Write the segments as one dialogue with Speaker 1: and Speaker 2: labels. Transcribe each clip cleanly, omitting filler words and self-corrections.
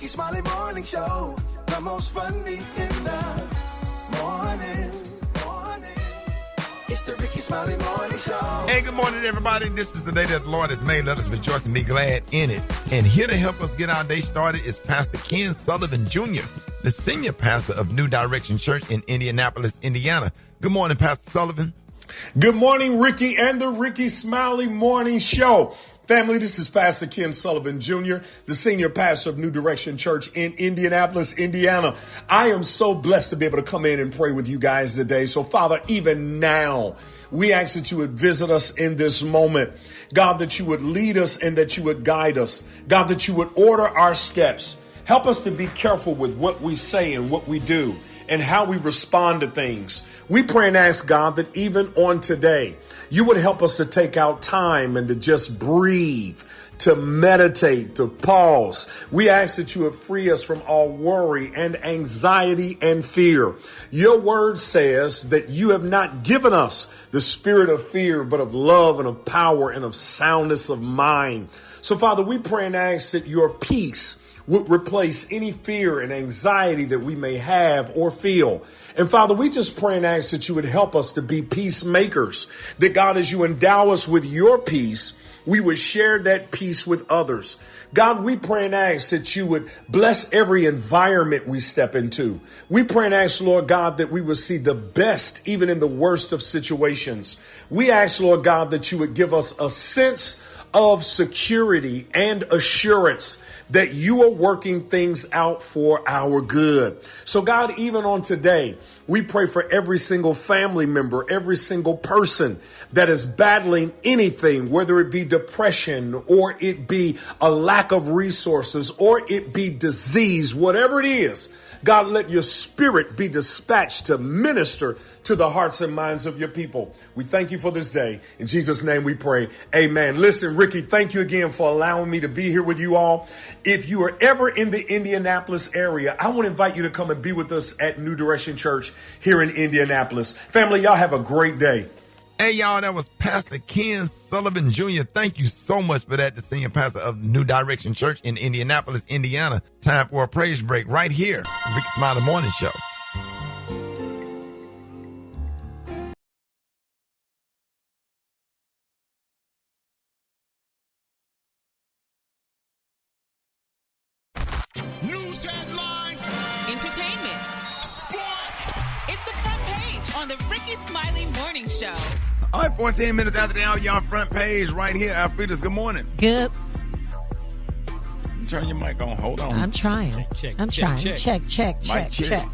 Speaker 1: Rickey Smiley Morning Show. The most funny in the morning. It's the Rickey Smiley Morning Show.
Speaker 2: Hey, good morning, everybody. This is the day that the Lord has made. Let us rejoice and be glad in it. And here to help us get our day started is Pastor Ken Sullivan Jr., the senior pastor of New Direction Church in Indianapolis, Indiana. Good morning, Pastor Sullivan.
Speaker 3: Good morning, Ricky and the Rickey Smiley Morning Show. Family, this is Pastor Ken Sullivan Jr., the senior pastor of New Direction Church in Indianapolis, Indiana. I am so blessed to be able to come in and pray with you guys today. So, Father, even now, we ask that you would visit us in this moment. God, that you would lead us and that you would guide us. God, that you would order our steps. Help us to be careful with what we say and what we do and how we respond to things. We pray and ask, God, that even on today, you would help us to take out time and to just breathe, to meditate, to pause. We ask that you would free us from all worry and anxiety and fear. Your word says that you have not given us the spirit of fear, but of love and of power and of soundness of mind. So, Father, we pray and ask that your peace would replace any fear and anxiety that we may have or feel. And Father, we just pray and ask that you would help us to be peacemakers, that God, as you endow us with your peace, we would share that peace with others. God, we pray and ask that you would bless every environment we step into. We pray and ask, Lord God, that we would see the best even in the worst of situations. We ask, Lord God, that you would give us a sense of security and assurance that you are working things out for our good. So God, even on today, we pray for every single family member, every single person that is battling anything, whether it be depression or it be a lack of resources or it be disease, whatever it is. God, let your spirit be dispatched to minister to the hearts and minds of your people. We thank you for this day. In Jesus' name we pray. Amen. Listen, Ricky, thank you again for allowing me to be here with you all. If you are ever in the Indianapolis area, I want to invite you to come and be with us at New Direction Church here in Indianapolis. Family, y'all have a great day.
Speaker 2: Hey, y'all, that was Pastor Ken Sullivan Jr. Thank you so much for that, the senior pastor of New Direction Church in Indianapolis, Indiana. Time for a praise break right here on Rickey Smiley Morning Show.
Speaker 4: News headlines,
Speaker 5: entertainment, sports. It's the front page on the Rickey Smiley Morning Show.
Speaker 2: All right, 14 minutes after the hour, y'all front page right here. Alfreda's, good morning.
Speaker 6: Good.
Speaker 2: Turn your mic on. Hold on.
Speaker 6: I'm trying. Check. Microphone check.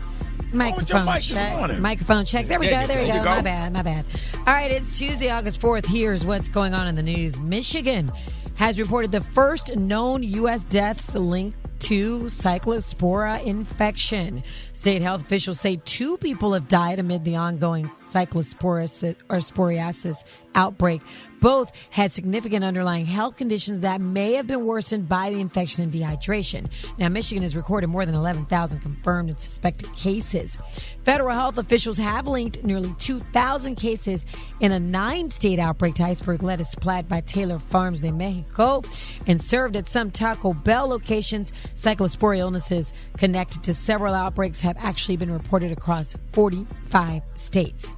Speaker 6: Microphone check. There we go. My bad. All right, it's Tuesday, August 4th. Here's what's going on in the news. Michigan has reported the first known U.S. deaths linked to cyclospora infection. State health officials say 2 people have died amid the ongoing cyclosporiasis outbreak. Both had significant underlying health conditions that may have been worsened by the infection and dehydration. Now, Michigan has recorded more than 11,000 confirmed and suspected cases. Federal health officials have linked nearly 2,000 cases in a 9-state outbreak to iceberg lettuce supplied by Taylor Farms de Mexico and served at some Taco Bell locations. Cyclospora illnesses connected to several outbreaks have actually been reported across 45 states.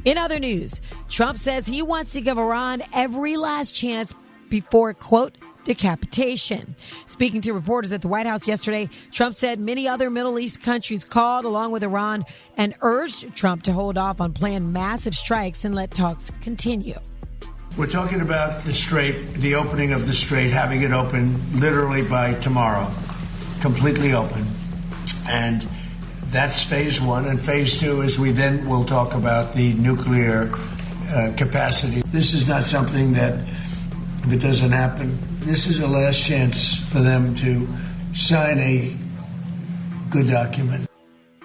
Speaker 6: In other news, Trump says he wants to give Iran every last chance before, quote, decapitation. Speaking to reporters at the White House yesterday, Trump said many other Middle East countries called along with Iran and urged Trump to hold off on planned massive strikes and let talks continue.
Speaker 7: We're talking about the strait, the opening of the strait, having it open literally by tomorrow, completely open. And that's phase 1. And phase 2 is we then will talk about the nuclear capacity. This is not something that, if it doesn't happen, this is a last chance for them to sign a good document.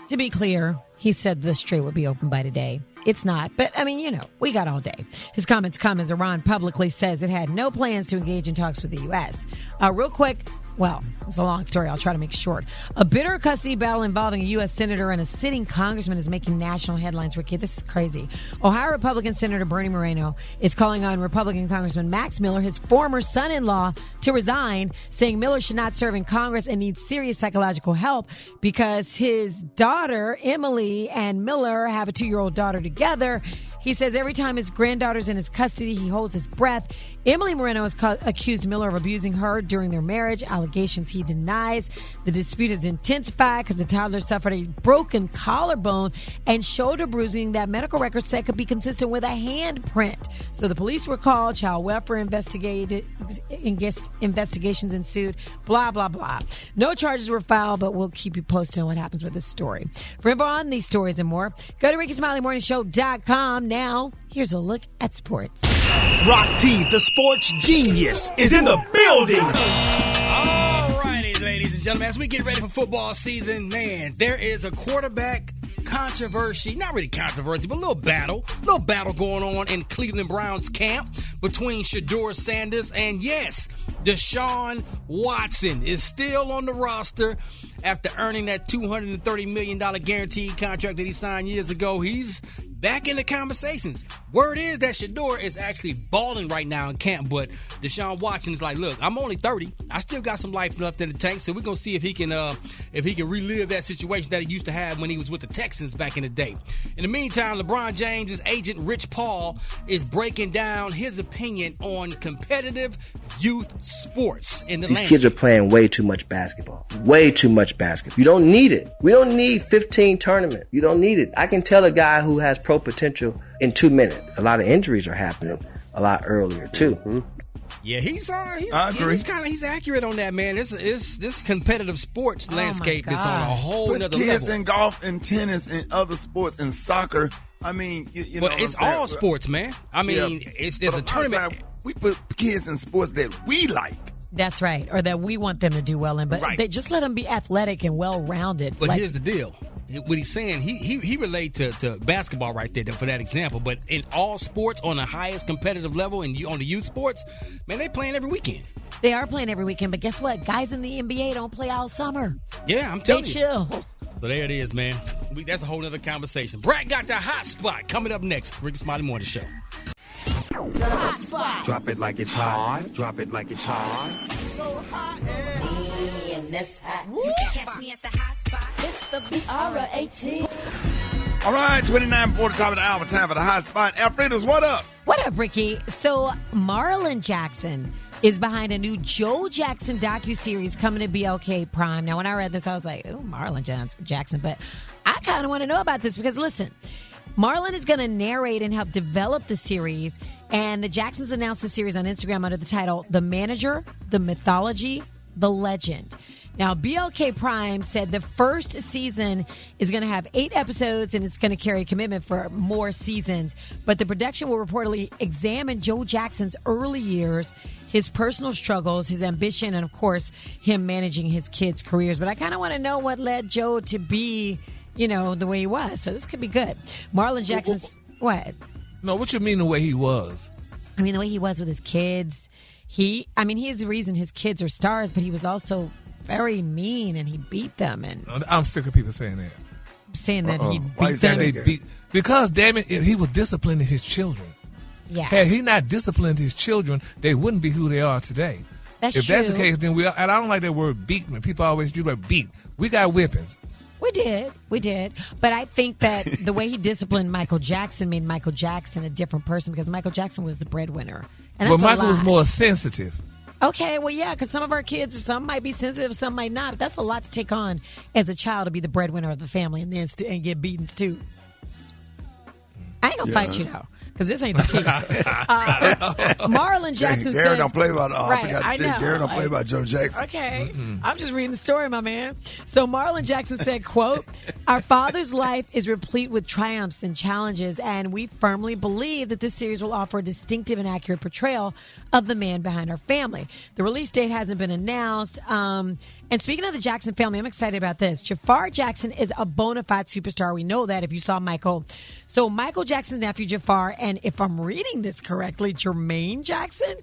Speaker 6: To be clear, he said the strait would be open by today. It's not. But, I mean, we got all day. His comments come as Iran publicly says it had no plans to engage in talks with the U.S. Real quick, Well, it's a long story. I'll try to make it short. A bitter custody battle involving a U.S. senator and a sitting congressman is making national headlines, Ricky. This is crazy. Ohio Republican Senator Bernie Moreno is calling on Republican Congressman Max Miller, his former son-in-law, to resign, saying Miller should not serve in Congress and needs serious psychological help because his daughter, Emily, and Miller have a 2-year-old daughter together. He says every time his granddaughter's in his custody, he holds his breath. Emily Moreno has accused Miller of abusing her during their marriage, allegations he denies. The dispute has intensified because the toddler suffered a broken collarbone and shoulder bruising that medical records said could be consistent with a handprint. So the police were called, child welfare investigations ensued, blah, blah, blah. No charges were filed, but we'll keep you posted on what happens with this story. For info on these stories and more, go to RickySmileyMorningShow.com. Now, here's a look at sports.
Speaker 8: Rock T, the sports genius, is in the building.
Speaker 9: All righty, ladies and gentlemen, as we get ready for football season, man, there is a quarterback controversy, not really controversy, but a little battle going on in Cleveland Browns camp between Shedeur Sanders and, yes, Deshaun Watson is still on the roster after earning that $230 million guaranteed contract that he signed years ago. He's back in the conversations. Word is that Shedeur is actually balling right now in camp, but Deshaun Watson is like, look, I'm only 30. I still got some life left in the tank, so we're going to see if he can relive that situation that he used to have when he was with the Texans back in the day. In the meantime, LeBron James' agent, Rich Paul, is breaking down his opinion on competitive youth sports in the
Speaker 10: These kids are playing way too much basketball. Way too much basketball. You don't need it. We don't need 15 tournaments. You don't need it. I can tell a guy who has pro potential in 2 minutes. A lot of injuries are happening a lot earlier too.
Speaker 9: Mm-hmm. Yeah, he's accurate on that, man. This competitive sports landscape is on a whole
Speaker 2: Put
Speaker 9: nother
Speaker 2: kids
Speaker 9: level.
Speaker 2: in golf and tennis and other sports and soccer. I mean, you know,
Speaker 9: it's all sports, man. I mean, there's a tournament.
Speaker 2: We put kids in sports that we like.
Speaker 6: That's right, or that we want them to do well in, but
Speaker 2: Right.
Speaker 6: they just let them be athletic and well-rounded.
Speaker 9: But here's the deal. What he's saying, he relayed to basketball right there for that example. But in all sports on the highest competitive level and on the youth sports, man, they playing every weekend.
Speaker 6: They are playing every weekend, but guess what? Guys in the NBA don't play all summer.
Speaker 9: Yeah, I'm telling you.
Speaker 6: They chill.
Speaker 9: So there it is, man. That's a whole other conversation. Brat got the hot spot coming up next. Rickey Smiley Morning Show.
Speaker 1: The hot spot. Drop it like it's hot. Drop it like it's hot. So hot.
Speaker 5: You can catch me at the hot spot.
Speaker 6: It's the BR18.
Speaker 2: All right, 29 before the top of the hour. Time for the hot spot. Alfreda's, what up?
Speaker 6: What up, Ricky? So Marlon Jackson is behind a new Joe Jackson docuseries coming to BLK Prime. Now, when I read this, I was like, oh, Marlon Jackson. But I kind of want to know about this because, listen, Marlon is going to narrate and help develop the series. And the Jacksons announced the series on Instagram under the title The Manager, The Mythology, The Legend. Now, BLK Prime said the first season is going to have 8 episodes and it's going to carry a commitment for more seasons. But the production will reportedly examine Joe Jackson's early years, his personal struggles, his ambition, and, of course, him managing his kids' careers. But I kind of want to know what led Joe to be, you know, the way he was. So this could be good. Marlon Jackson's... What?
Speaker 11: No, what you mean the way he was?
Speaker 6: I mean, the way he was with his kids. He's the reason his kids are stars, but he was also very mean and he beat them. And
Speaker 11: I'm sick of people saying that.
Speaker 6: Saying that he
Speaker 2: Why
Speaker 6: beat
Speaker 2: is that
Speaker 6: them.
Speaker 11: Because, damn it, he was disciplining his children.
Speaker 6: Yeah.
Speaker 11: Had he not disciplined his children, they wouldn't be who they are today.
Speaker 6: That's
Speaker 11: if
Speaker 6: true.
Speaker 11: that's the case, then and I don't like that word beat. When people always use that beat. We got whippings.
Speaker 6: We did. But I think that the way he disciplined Michael Jackson made Michael Jackson a different person because Michael Jackson was the breadwinner. And
Speaker 11: But
Speaker 6: that's
Speaker 11: Michael
Speaker 6: a
Speaker 11: was
Speaker 6: lot.
Speaker 11: more sensitive.
Speaker 6: Okay, well, yeah, because some of our kids, some might be sensitive, some might not. But that's a lot to take on as a child to be the breadwinner of the family and then and get beatings too. I ain't gonna fight you though, because this ain't the team. Marlon Jackson
Speaker 2: Gary
Speaker 6: says,
Speaker 2: don't play about. I
Speaker 6: right,
Speaker 2: forgot
Speaker 6: I
Speaker 2: to tell you,
Speaker 6: know,
Speaker 2: Gary don't play about Joe Jackson.
Speaker 6: Okay, I'm just reading the story, my man. So Marlon Jackson said, quote, "Our father's life is replete with triumphs and challenges, and we firmly believe that this series will offer a distinctive and accurate portrayal of the man behind our family. The release date hasn't been announced. And speaking of the Jackson family, I'm excited about this. Jafar Jackson is a bona fide superstar. We know that if you saw Michael. So Michael Jackson's nephew, Jafar, and if I'm reading this correctly, Jermaine Jackson,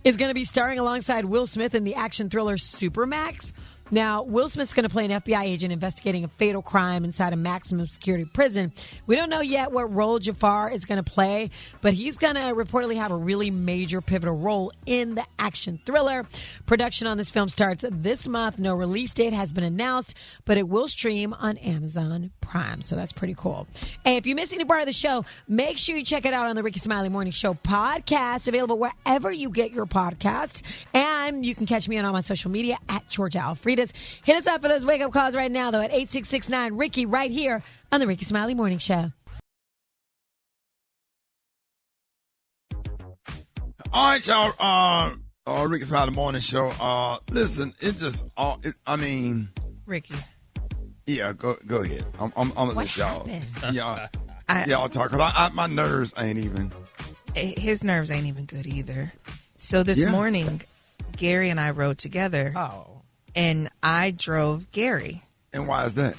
Speaker 6: is going to be starring alongside Will Smith in the action thriller Supermax. Now, Will Smith's going to play an FBI agent investigating a fatal crime inside a maximum security prison. We don't know yet what role Jafar is going to play, but he's going to reportedly have a really major pivotal role in the action thriller. Production on this film starts this month. No release date has been announced, but it will stream on Amazon Prime, so that's pretty cool. Hey, if you miss any part of the show, make sure you check it out on the Rickey Smiley Morning Show podcast, available wherever you get your podcasts. And you can catch me on all my social media at Georgia Alfreda. Hit us up for those wake-up calls right now, though, at 866-9-RICKY right here on the Rickey Smiley Morning Show.
Speaker 2: All right, y'all. Rickey Smiley Morning Show. Listen, it just,
Speaker 12: Ricky.
Speaker 2: Yeah, go ahead. I'm gonna let y'all. Y'all talk. Cause my nerves ain't even.
Speaker 12: His nerves ain't even good either. So this morning, Gary and I rode together.
Speaker 9: Oh.
Speaker 12: And I drove Gary.
Speaker 2: And why is that?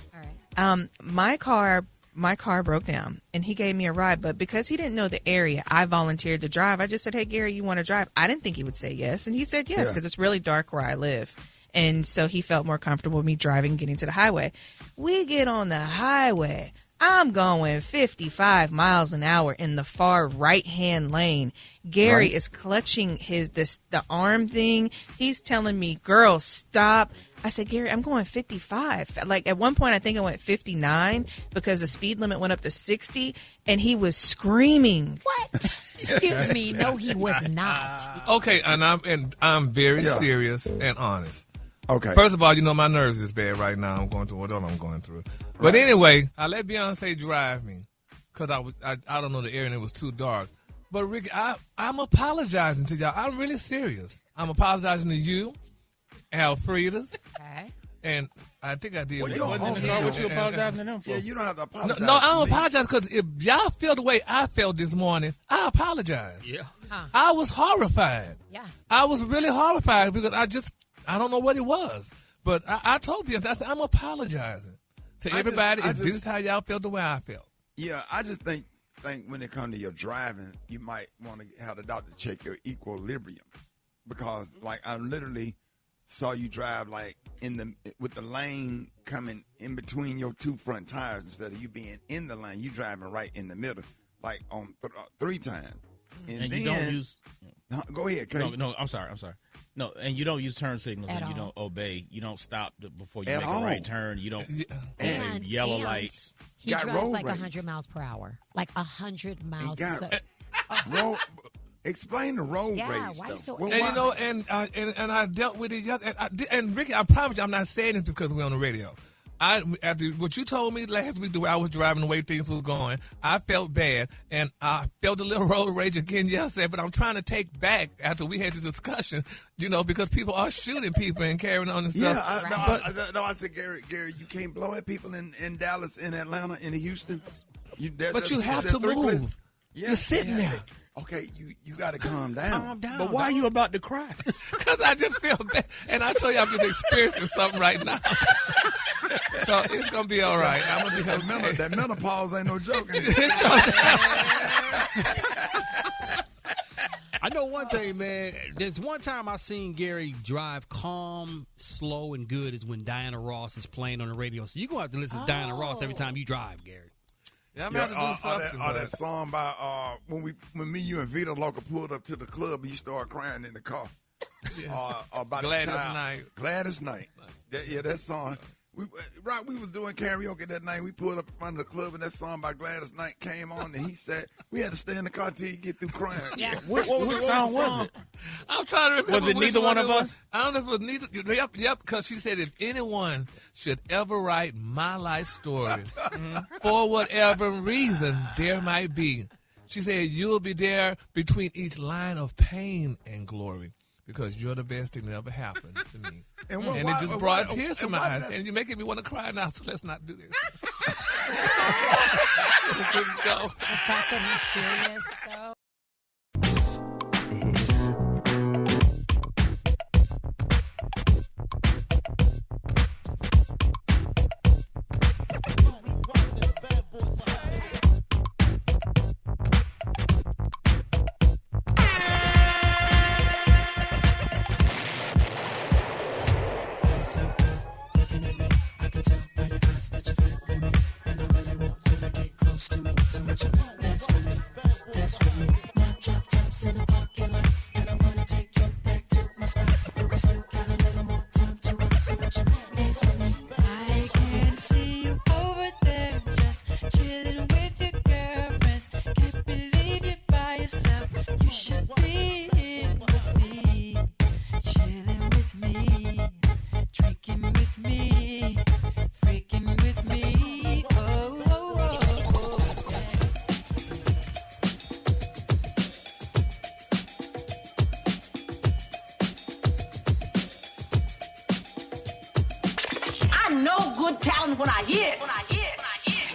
Speaker 12: All right. My car broke down, and he gave me a ride. But because he didn't know the area, I volunteered to drive. I just said, "Hey, Gary, you want to drive?" I didn't think he would say yes, and he said yes because it's really dark where I live. And so he felt more comfortable with me driving, getting to the highway. We get on the highway. I'm going 55 miles an hour in the far right-hand lane. Gary is clutching the arm thing. He's telling me, "Girl, stop." I said, "Gary, I'm going 55. Like, at one point, I think I went 59 because the speed limit went up to 60, and he was screaming.
Speaker 6: What? Excuse me. No, he was not.
Speaker 11: Okay, and I'm very serious and honest.
Speaker 2: Okay.
Speaker 11: First of all, my nerves is bad right now. I'm going through what I'm going through. But anyway, I let Beyonce drive me because I don't know the area and it was too dark. But Ricky, I'm apologizing to y'all. I'm really serious. I'm apologizing to you, Alfreda's.
Speaker 6: Okay.
Speaker 11: And I think I did.
Speaker 9: Well, you wasn't in the car. What you apologizing to them for?
Speaker 2: Yeah, you don't have to apologize.
Speaker 11: No, I don't apologize because if y'all feel the way I felt this morning, I apologize.
Speaker 9: Yeah.
Speaker 6: Huh.
Speaker 11: I was horrified.
Speaker 6: Yeah.
Speaker 11: I was really horrified because I don't know what it was. But I told you, I said, I'm apologizing to everybody if this is how y'all felt the way I felt.
Speaker 2: Yeah, I just think when it comes to your driving, you might want to have the doctor check your equilibrium. Because, I literally saw you drive, with the lane coming in between your two front tires instead of you being in the lane. You driving right in the middle, on 3 times.
Speaker 13: And you don't use...
Speaker 2: Go ahead, Kay.
Speaker 13: No, I'm sorry. No, and you don't use turn signals and you don't obey. You don't stop before you make a right turn. You don't obey yellow lights.
Speaker 6: He drives 100 miles per hour. 100 miles.
Speaker 2: Explain the road rage.
Speaker 6: Why so?
Speaker 11: And I dealt with it. And Ricky, I promise you, I'm not saying this because we're on the radio. After what you told me last week, the way I was driving, the way things was going, I felt bad, and I felt a little road rage again yesterday. But I'm trying to take back after we had this discussion, because people are shooting people and carrying on and stuff.
Speaker 2: Yeah, I said, Gary, you can't blow at people in Dallas, in Atlanta, in Houston.
Speaker 11: But you have to move.
Speaker 2: Yeah,
Speaker 11: you're sitting there.
Speaker 2: Okay, you got to calm down.
Speaker 9: Calm down.
Speaker 13: But why are you about to cry?
Speaker 11: Because I just feel bad. And I told you I'm just experiencing something right now. So it's going to be all right. I'm going to be okay.
Speaker 2: That menopause ain't no joke.
Speaker 9: I know one thing, man. There's one time I seen Gary drive calm, slow, and good is when Diana Ross is playing on the radio. So you're going to have to listen to Diana Ross every time you drive, Gary.
Speaker 11: Yeah, I'm going to have to do something.
Speaker 2: That song by when me, you, and Vito Loca pulled up to the club and you started crying in the car. About
Speaker 11: Gladys Night.
Speaker 2: Gladys Night. That song. We was doing karaoke that night. We pulled up in front of the club and that song by Gladys Night came on and he said we had to stay in the car till you get through crying.
Speaker 6: Yeah.
Speaker 13: What song was it?
Speaker 11: I'm trying to remember.
Speaker 13: Was it neither one of us?
Speaker 11: I don't know if it was neither. Yep, because she said if anyone should ever write my life story for whatever reason there might be, she said you'll be there between each line of pain and glory. Because you're the best thing that ever happened to me. And it just brought tears to my eyes. And you're making me want to cry now, so let's not do this. Let's just go.
Speaker 6: The fact that he's serious, though.
Speaker 14: one talent when I hear it.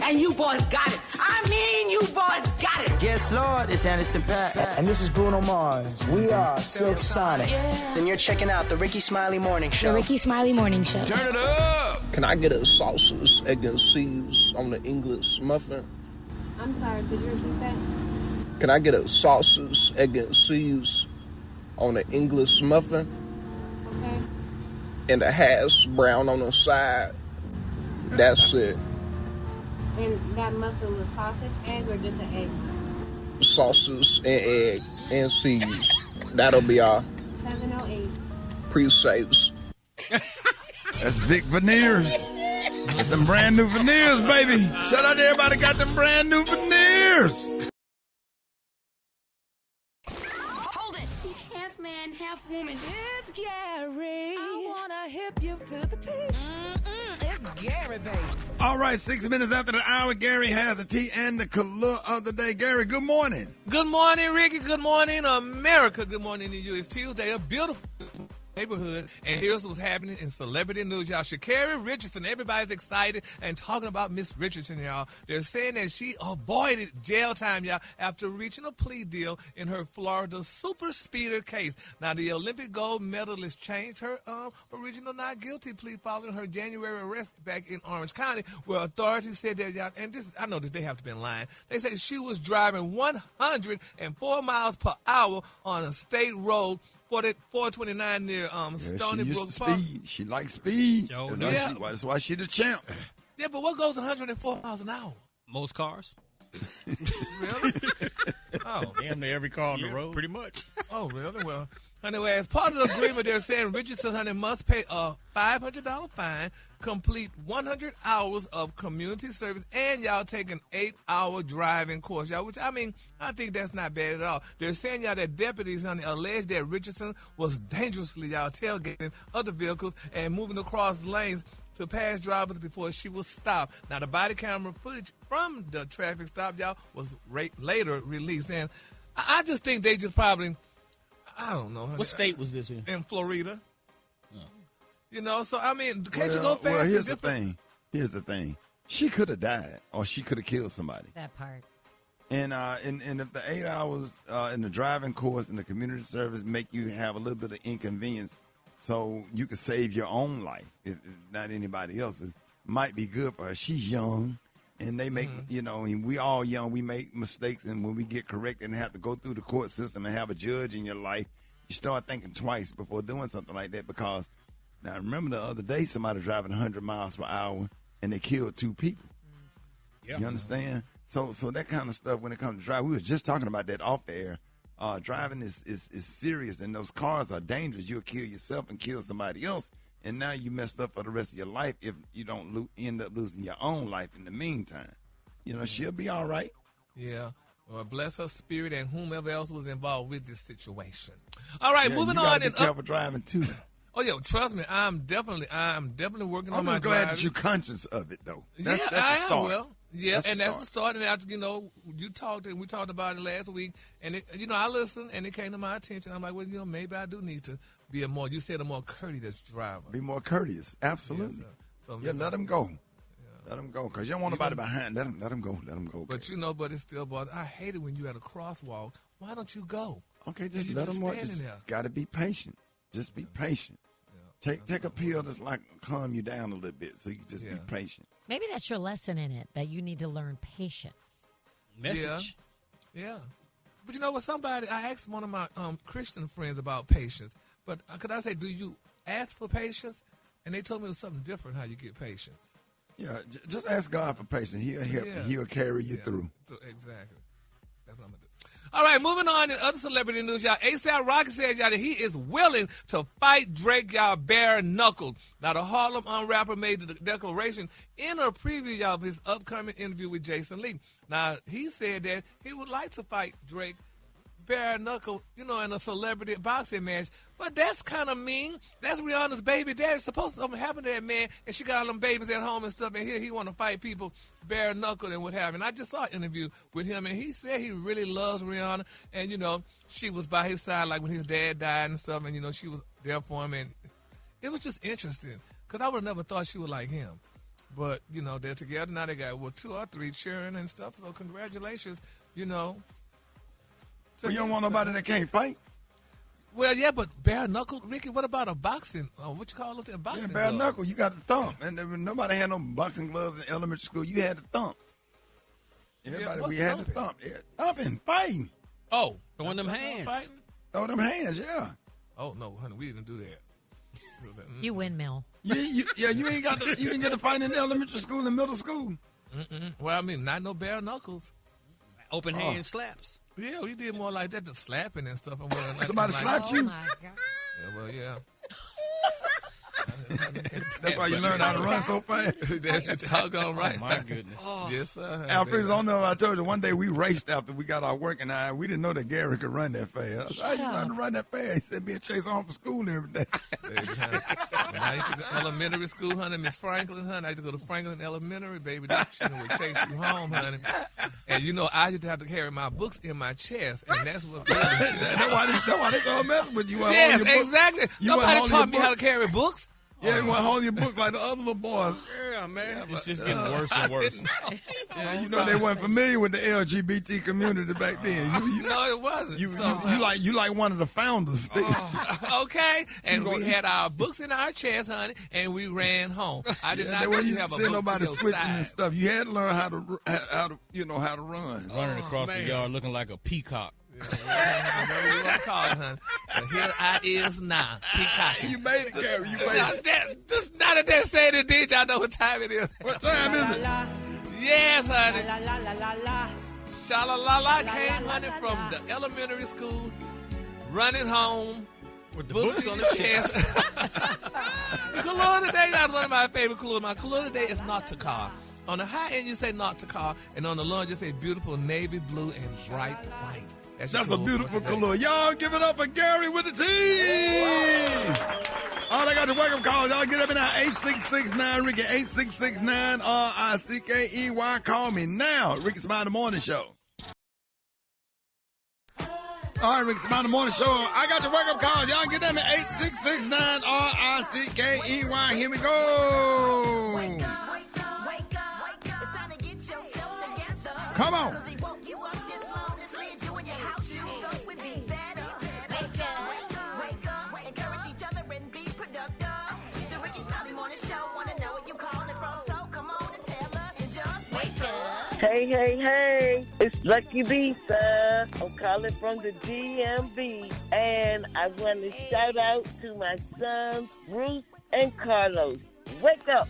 Speaker 14: And you boys got it. I mean, you boys got it.
Speaker 15: Yes, Lord, it's Anderson .Paak.
Speaker 16: And this is Bruno Mars. We are Silk Sonic.
Speaker 15: And you're checking out the Rickey Smiley Morning Show.
Speaker 17: The Rickey Smiley Morning Show.
Speaker 2: Turn it up.
Speaker 18: Can I get a sausage, egg, and cheese on the English muffin?
Speaker 19: I'm sorry, could you repeat that?
Speaker 18: Can I get a sausage, egg, and cheese on the English muffin?
Speaker 19: Okay.
Speaker 18: And a hash brown on the side. That's it.
Speaker 19: And that muffin with sausage, egg, or just an egg?
Speaker 18: Sausage and egg and cheese. That'll be all.
Speaker 19: 708.
Speaker 18: Appreciate.
Speaker 2: That's big veneers. That's some brand new veneers, baby. Shout out to everybody got them brand new veneers.
Speaker 20: Hold it. He's half man, half woman. It's Gary. I wanna hip you to the teeth. It's Gary, baby.
Speaker 2: All right, 6 minutes after the hour, Gary has the tea and the color of the day. Gary, good morning.
Speaker 11: Good morning, Ricky. Good morning, America. Good morning to you. It's Tuesday, a beautiful neighborhood, and here's what's happening in celebrity news, y'all. Sha'Carri Richardson, everybody's excited and talking about Miss Richardson, y'all. They're saying that she avoided jail time, y'all, after reaching a plea deal in her Florida super speeder case. Now, the Olympic gold medalist changed her original not guilty plea following her January arrest back in Orange County, where authorities said that, y'all, and this, I know that they have to be lying. They say she was driving 104 miles per hour on a state road 429 near Stony Brook Park.
Speaker 2: She likes speed.
Speaker 11: That's
Speaker 2: why she the champ.
Speaker 11: Yeah, but what goes 104 miles an hour?
Speaker 13: Most cars.
Speaker 11: Really? Oh.
Speaker 13: Damn near every car on the road. Pretty much.
Speaker 11: Oh, really? Well, anyway, as part of the agreement, they're saying Richardson, honey, must pay a $500 fine, complete 100 hours of community service, and y'all take an 8-hour driving course, y'all, which, I mean, I think that's not bad at all. They're saying, y'all, that deputies, honey, alleged that Richardson was dangerously, y'all, tailgating other vehicles and moving across lanes to pass drivers before she was stopped. Now, the body camera footage from the traffic stop, y'all, was later released. And I just think they just probably, I don't know.
Speaker 13: What state was this in?
Speaker 11: In Florida. Oh. You know, so, I mean, can't you go fast?
Speaker 2: Well, here's the thing. She could have died, or she could have killed somebody.
Speaker 6: That part.
Speaker 2: And if the 8 hours in the driving course and the community service make you have a little bit of inconvenience, so you can save your own life, if not anybody else's, might be good for her. She's young, and they make, you know, and we all young, we make mistakes, and when we get corrected and have to go through the court system and have a judge in your life, you start thinking twice before doing something like that, because now remember the other day somebody driving 100 miles per hour and they killed 2 people. Yep. You understand? So that kind of stuff when it comes to driving, we were just talking about that off the air. Driving is serious, and those cars are dangerous. You'll kill yourself and kill somebody else, and now you messed up for the rest of your life if you don't end up losing your own life in the meantime. You know, she'll be all right.
Speaker 11: Yeah. Well, bless her spirit and whomever else was involved with this situation. All right, moving
Speaker 2: you
Speaker 11: on.
Speaker 2: Be careful driving, too.
Speaker 11: Oh, yeah, trust me, I'm definitely working on my
Speaker 2: I'm just glad that you're conscious of it, though. That's a start.
Speaker 11: Well, yeah, that's the start. And after, you know, we talked about it last week, and it, you know, I listened, and it came to my attention. I'm like, well, you know, maybe I do need to be a more courteous driver.
Speaker 2: Be more courteous, absolutely.
Speaker 11: So
Speaker 2: let them go. Let them go, because you don't want nobody behind. Let them go. Let them go.
Speaker 11: But, okay. You know, but it's still bothers. I hate it when you're at a crosswalk. Why don't you go?
Speaker 2: Okay, just let them walk. Just got to be patient. Just be patient. Take a pill that's like calm you down a little bit, so you can just be patient.
Speaker 6: Maybe that's your lesson in it, that you need to learn patience.
Speaker 13: Message.
Speaker 11: Yeah. But you know what? I asked one of my Christian friends about patience. But could I say, do you ask for patience? And they told me it was something different how you get patience.
Speaker 2: Yeah, just ask God for patience. He'll help you. He'll carry you through.
Speaker 11: Exactly. That's what I'm going to do. All right, moving on in other celebrity news, y'all. A$AP Rocky said, y'all, that he is willing to fight Drake, y'all, bare knuckle. Now, the Harlem rapper made the declaration in a preview, y'all, of his upcoming interview with Jason Lee. Now, he said that he would like to fight Drake bare knuckle, you know, in a celebrity boxing match. But that's kind of mean. That's Rihanna's baby daddy. Supposed to something happen to that man, and she got all them babies at home and stuff, and here he want to fight people bare knuckle and what have you. And I just saw an interview with him, and he said he really loves Rihanna, and, you know, she was by his side, like when his dad died and stuff, and, you know, she was there for him, and it was just interesting, because I would have never thought she would like him. But, you know, they're together now. They got, 2 or 3 cheering and stuff. So congratulations, you know.
Speaker 2: So you don't want nobody that can't fight?
Speaker 11: Well, yeah, but bare knuckle, Ricky, what about a boxing, what you call it, a boxing
Speaker 2: Yeah, bare
Speaker 11: glove?
Speaker 2: knuckle, you got the thump. And nobody had no boxing gloves in elementary school. You had the thump. Everybody, we had the thump. Yeah, thumping, fighting.
Speaker 9: Oh, throwing them hands.
Speaker 2: Throw them hands, yeah.
Speaker 11: Oh, no, honey, we didn't do that.
Speaker 6: You windmill.
Speaker 2: You ain't got you didn't get to fight in elementary school and middle school.
Speaker 11: Well, I mean, not no bare knuckles.
Speaker 9: Open hand slaps.
Speaker 11: Yeah, we did more like that, just slapping and stuff. And
Speaker 2: Somebody slapped you?
Speaker 6: Oh, my God.
Speaker 11: Yeah, well, yeah.
Speaker 2: That's why you learned how to run so fast.
Speaker 11: That's what y'all going right.
Speaker 13: Oh, my goodness.
Speaker 11: Yes, sir.
Speaker 2: Alfred, I don't know if I told you, one day we raced after we got our working hour. We didn't know that Gary could run that fast. How you learn to run that fast? He said being chased home from school every day.
Speaker 11: Baby, honey. When I used to go to elementary school, honey, Miss Franklin, honey, I used to go to Franklin Elementary, baby. That shit would chase you home, honey. And, you know, I used to have to carry my books in my chest, and that's what
Speaker 2: that's why they go messing with you.
Speaker 11: Yes, exactly. Nobody taught me how to carry books.
Speaker 2: Yeah, you want to hold your book like the other little boys.
Speaker 11: Yeah, man.
Speaker 13: It's just getting worse and worse.
Speaker 2: Yeah, you know they weren't familiar with the LGBT community back then.
Speaker 11: No, it wasn't.
Speaker 2: You like one of the founders.
Speaker 11: Okay, and we had our books in our chest, honey, and we ran home. I did not
Speaker 2: really
Speaker 11: have a
Speaker 2: see
Speaker 11: book
Speaker 2: nobody
Speaker 11: to your
Speaker 2: switching
Speaker 11: side.
Speaker 2: and stuff. You had to learn how to run.
Speaker 13: Running across the yard looking like a peacock.
Speaker 11: Whatever you want to call it, honey. But here I is now. Peacock.
Speaker 2: You made it, Gary. You made it.
Speaker 11: This now that they said it, did y'all know what time it is?
Speaker 2: What time is it?
Speaker 11: Yes, honey. Sha-la-la-la came, honey, from the elementary school, running home with the books on the chest. The color today, that's one of my favorite colors. My color today is not to car. On the high end, you say not to car, and on the low end, you say beautiful navy blue and bright white.
Speaker 2: That's a beautiful color. Y'all give it up for Gary with the team. All I got to wake up call. Y'all get up in now. 8669 Ricky. 8669 RICKEY. Call me now. Rickey Smiley Morning Show. All right, Rickey Smiley Morning Show. I got your wake up call. Y'all get them at 8669 RICKEY. Here we go. Come on.
Speaker 17: Hey, it's Lucky Lisa. I'm calling from the DMV, and I want to shout out to my sons, Bruce and Carlos. Wake up,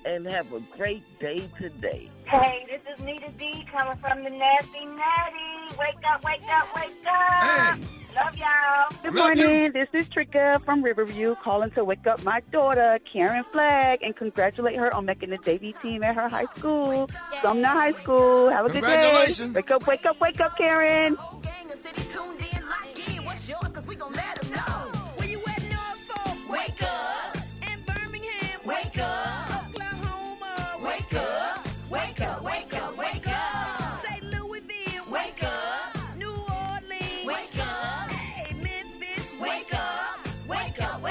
Speaker 17: and have a great day today.
Speaker 21: Hey, this is Nita D coming from the Nasty Natty. Wake up.
Speaker 2: Hey.
Speaker 21: Love y'all.
Speaker 22: Good morning. This is Trika from Riverview calling to wake up my daughter, Karen Flagg, and congratulate her on making the JV team at her high school, Sumner High School. Have a good day.
Speaker 2: Congratulations.
Speaker 22: Wake up, Karen.
Speaker 21: Wake up. In Birmingham, wake up. Oklahoma, wake up. Wake up. St. Louisville, wake up. New Orleans, wake up. Hey, Memphis, wake up. Wake up.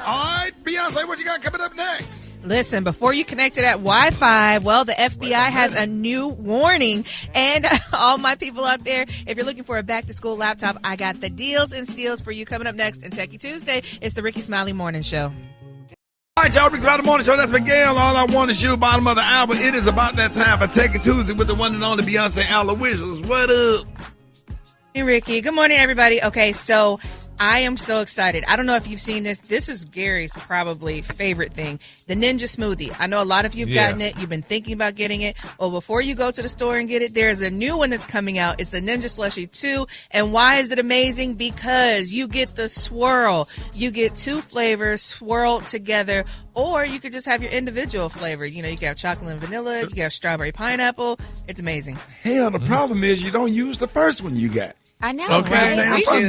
Speaker 2: All right, Beyonce, what you got coming up next?
Speaker 12: Listen, before you connect to that Wi-Fi, well, the FBI has a new warning. And all my people out there, if you're looking for a back-to-school laptop, I got the deals and steals for you coming up next in Techie Tuesday. It's the Rickey Smiley Morning Show.
Speaker 2: All right, y'all, Rickey Smiley Morning Show. That's Miguel. All I want is you, bottom of the hour. It is about that time for Techie Tuesday with the one and only Beyonce Alowishus. What up?
Speaker 12: Hey, Ricky. Good morning, everybody. Okay, so I am so excited. I don't know if you've seen this. This is Gary's probably favorite thing, the Ninja Smoothie. I know a lot of you have gotten it. You've been thinking about getting it. Well, before you go to the store and get it, there's a new one that's coming out. It's the Ninja Slushie 2. And why is it amazing? Because you get the swirl. You get 2 flavors swirled together, or you could just have your individual flavor. You know, you can have chocolate and vanilla. You can have strawberry pineapple. It's amazing.
Speaker 2: Hell, the problem is you don't use the first one you got.
Speaker 6: I know,
Speaker 2: okay,
Speaker 6: right?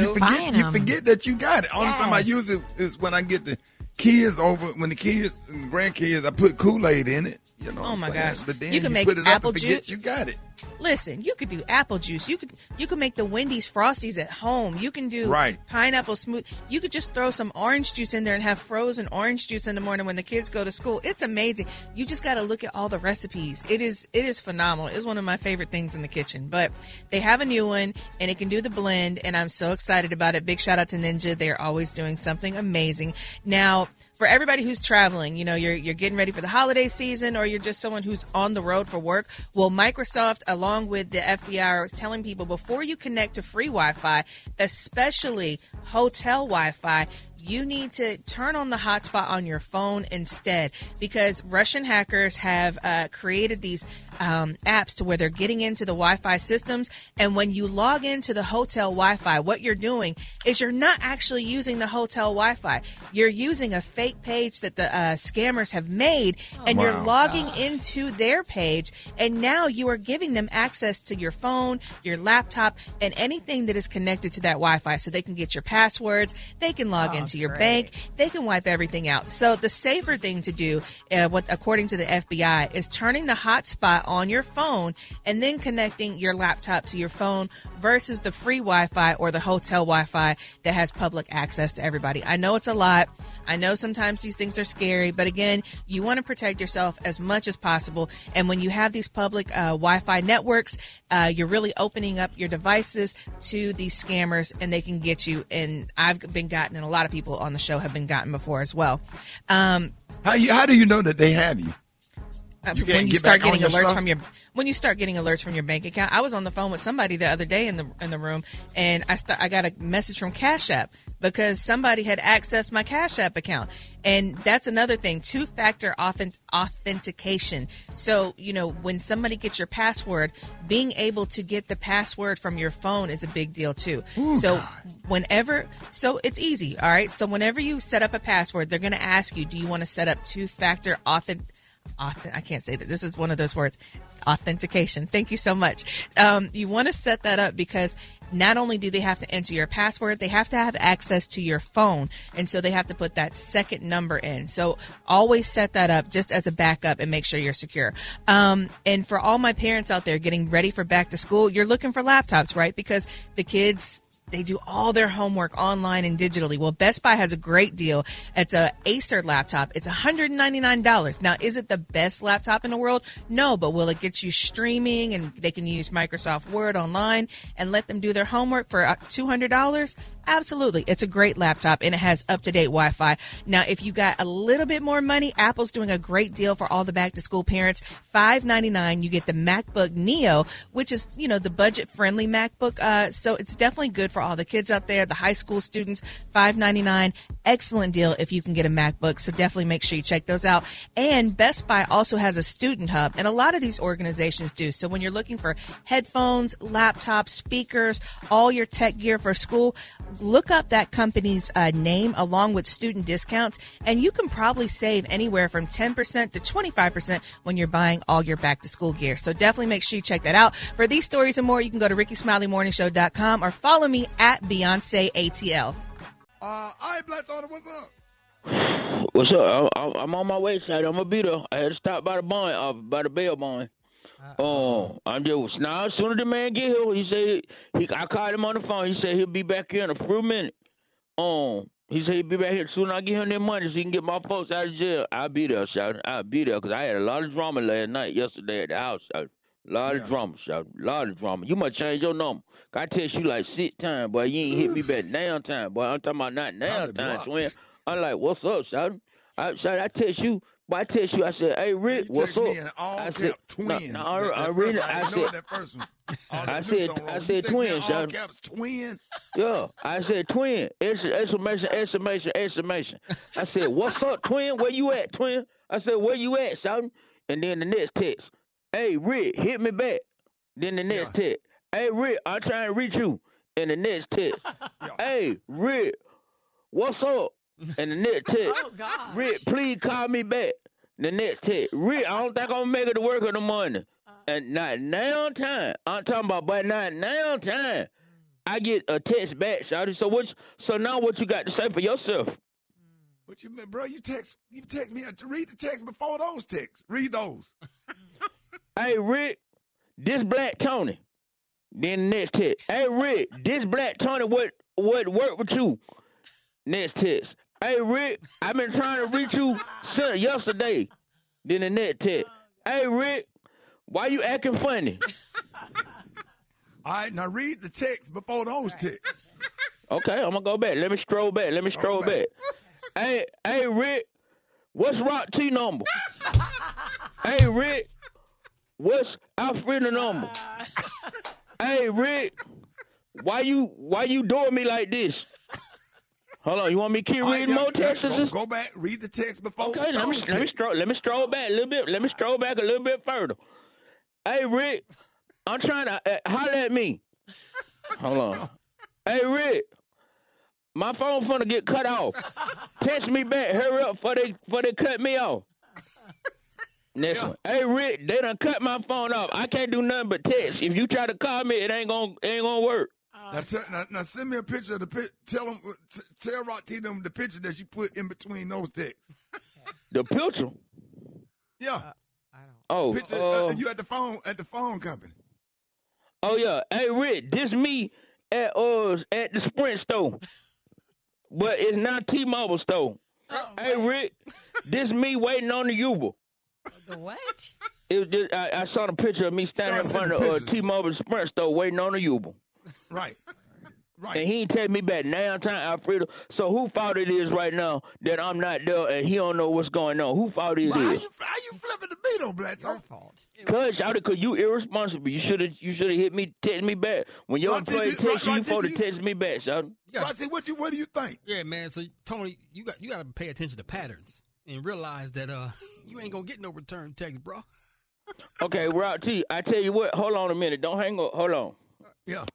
Speaker 2: You forget that you got it. Only time I use it is when I get the kids over. When the kids and the grandkids, I put Kool-Aid in it. You know.
Speaker 12: Oh my gosh!
Speaker 2: But then
Speaker 12: you can make
Speaker 2: put it
Speaker 12: apple
Speaker 2: up and
Speaker 12: juice.
Speaker 2: You got it.
Speaker 12: Listen, you could do apple juice. You could make the Wendy's Frosties at home. You can do pineapple smooth. You could just throw some orange juice in there and have frozen orange juice in the morning when the kids go to school. It's amazing. You just got to look at all the recipes. It is phenomenal. It's one of my favorite things in the kitchen. But they have a new one, and it can do the blend, and I'm so excited about it. Big shout out to Ninja. They're always doing something amazing. Now, for everybody who's traveling, you're getting ready for the holiday season, or you're just someone who's on the road for work. Well, Microsoft, along with the FBI, is telling people before you connect to free Wi-Fi, especially hotel Wi-Fi, you need to turn on the hotspot on your phone instead, because Russian hackers have created these apps to where they're getting into the Wi-Fi systems. And when you log into the hotel Wi-Fi, what you're doing is you're not actually using the hotel Wi-Fi. You're using a fake page that the scammers have made, and you're logging into their page. And now you are giving them access to your phone, your laptop, and anything that is connected to that Wi-Fi, so they can get your passwords. They can log into your bank. They can wipe everything out. So the safer thing to do, according to the FBI, is turning the hotspot on your phone and then connecting your laptop to your phone versus the free Wi-Fi or the hotel Wi-Fi that has public access to everybody. I know it's a lot. I know sometimes these things are scary, but again, you want to protect yourself as much as possible. And when you have these public Wi-Fi networks, you're really opening up your devices to these scammers, and they can get you. And I've been gotten, and a lot of people on the show have been gotten before as well.
Speaker 2: How do you know that they have you?
Speaker 12: When you start getting alerts from your bank account. I was on the phone with somebody the other day in the room, and I got a message from Cash App because somebody had accessed my Cash App account. And that's another thing, two-factor authentication. So, when somebody gets your password, being able to get the password from your phone is a big deal too. Ooh, so it's easy. All right. So whenever you set up a password, they're going to ask you, do you want to set up two-factor I can't say that. This is one of those words. Authentication. Thank you so much. You want to set that up because not only do they have to enter your password, they have to have access to your phone. And so they have to put that second number in. So always set that up just as a backup and make sure you're secure. And for all my parents out there getting ready for back to school, you're looking for laptops, right? Because the kids, they do all their homework online and digitally. Well, Best Buy has a great deal. It's a Acer laptop. It's $199. Now, is it the best laptop in the world? No, but will it get you streaming and they can use Microsoft Word online and let them do their homework for $200? Absolutely. It's a great laptop, and it has up-to-date Wi-Fi. Now, if you got a little bit more money, Apple's doing a great deal for all the back-to-school parents. $599, you get the MacBook Neo, which is, the budget-friendly MacBook. So it's definitely good for all the kids out there, the high school students. $599, excellent deal if you can get a MacBook. So definitely make sure you check those out. And Best Buy also has a student hub, and a lot of these organizations do. So when you're looking for headphones, laptops, speakers, all your tech gear for school, look up that company's name along with student discounts, and you can probably save anywhere from 10% to 25% when you're buying all your back-to-school gear. So definitely make sure you check that out. For these stories and more, you can go to RickySmileyMorningShow.com or follow me at Beyonce ATL.
Speaker 2: All right, Black Order, what's up?
Speaker 3: What's up? I'm on my way, side. I'm going to be there. I had to stop by the bail bond. I'm just now. As soon as the man get here, he said I called him on the phone. He said he'll be back here in a few minutes. He said he'll be back here as soon as I get him their money so he can get my folks out of jail. I'll be there, shout. I'll be there because I had a lot of drama yesterday at the house, shout. A lot of drama, shout. A lot of drama. You must change your number. I text you like 6 times, boy. You ain't hit me back now time, boy. I'm talking about not now time, twin. I'm like, what's up, shout? I text you. But I text you, I said, hey, Rick, what's up? I said, twin. I said twin,
Speaker 2: all caps twin.
Speaker 3: Yeah, I said twin. Exclamation. I said, what's up, twin? Where you at, twin? I said, where you at, shouting? And then the next text, hey, Rick, hit me back. Then the next text, hey, Rick, I'm trying to reach you. And the next text, hey, Rick, what's up? And the next text, Rick, please call me back. The next text, Rick, I don't think I'm going to make it to work in the morning. And not now time. I'm talking about, but not now time. I get a text back, shawty. So now what you got to say for yourself?
Speaker 2: What you mean, bro? You text me. Read the text before those texts. Read those.
Speaker 3: Hey, Rick, this Black Tony. Then the next text. Hey, Rick, this Black Tony would work with you. Next text. Hey, Rick, I've been trying to reach you since yesterday. Then the next text. Hey, Rick, why you acting funny?
Speaker 2: All right, now read the text before those texts.
Speaker 3: Okay, I'm going to go back. Let me stroll back. Hey, Rick, what's Rock T number? Hey, Rick, what's Alfredo number? Hey, Rick, why you doing me like this? Hold on, you want me to keep reading more texts?
Speaker 2: Go back, read the text before.
Speaker 3: Okay, let me stroll back a little bit. Let me stroll back a little bit further. Hey, Rick, I'm trying to holler at me. Hold on. Hey, Rick, my phone finna get cut off. Text me back. Hurry up before they cut me off. Next one. Hey, Rick, they done cut my phone off. I can't do nothing but text. If you try to call me, it ain't gonna work.
Speaker 2: Now send me a picture of the tell Rock T them the picture that you put in between those texts.
Speaker 3: The picture?
Speaker 2: Yeah.
Speaker 3: Picture,
Speaker 2: you at the phone company.
Speaker 3: Oh yeah. Hey, Rick, this me at the Sprint store, but it's not T-Mobile store. Hey, Rick, this me waiting on the Uber.
Speaker 6: The what?
Speaker 3: It was just I saw the picture of me standing in front of T-Mobile Sprint store waiting on the Uber.
Speaker 2: Right.
Speaker 3: And he ain't text me back now time, Alfredo. So who fault it is right now that I'm not there and he don't know what's going on? Who fault it is?
Speaker 2: How you flipping the beat on Black?
Speaker 6: Your fault.
Speaker 3: Cause you irresponsible. You should have hit me, text me back. When your employee text you supposed to text me back, Shawty.
Speaker 2: What do you think?
Speaker 9: Yeah, man. So Tony, you got to pay attention to patterns and realize that you ain't gonna get no return text, bro.
Speaker 3: Okay, Rock T, I tell you what. Hold on a minute. Don't hang up. Hold on.
Speaker 2: Yeah.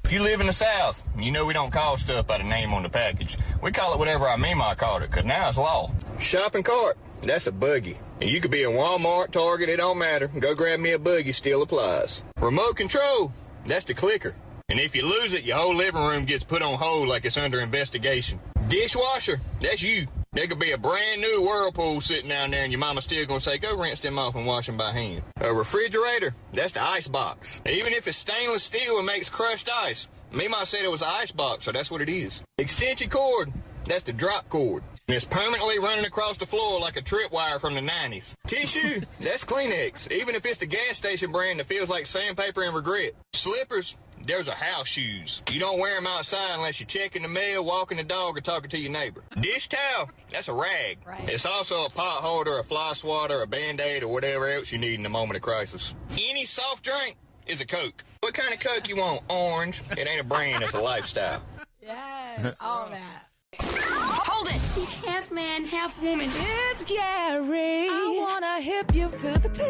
Speaker 4: If you live in the South, you know we don't call stuff by the name on the package. We call it whatever our Mima called it, because now it's law. Shopping cart, that's a buggy. And you could be in Walmart, Target, it don't matter. Go grab me a buggy, still applies. Remote control, that's the clicker. And if you lose it, your whole living room gets put on hold like it's under investigation. Dishwasher, that's you. There could be a brand new Whirlpool sitting down there and your mama's still going to say, go rinse them off and wash them by hand. A refrigerator, that's the ice box. Even if it's stainless steel and makes crushed ice, Mima said it was an ice box, so that's what it is. Extension cord, that's the drop cord. And it's permanently running across the floor like a tripwire from the 90s. Tissue, that's Kleenex, even if it's the gas station brand that feels like sandpaper and regret. Slippers, those are house shoes. You don't wear them outside unless you're checking the mail, walking the dog, or talking to your neighbor. Dish towel, that's a rag. Right. It's also a pot holder, a fly swatter, a Band-Aid, or whatever else you need in a moment of crisis. Any soft drink is a Coke. What kind of Coke you want? Orange. It ain't a brand, it's a lifestyle.
Speaker 6: Yes, all that.
Speaker 20: Hold it! He's half man, half woman. It's Gary. I wanna hip you to the T.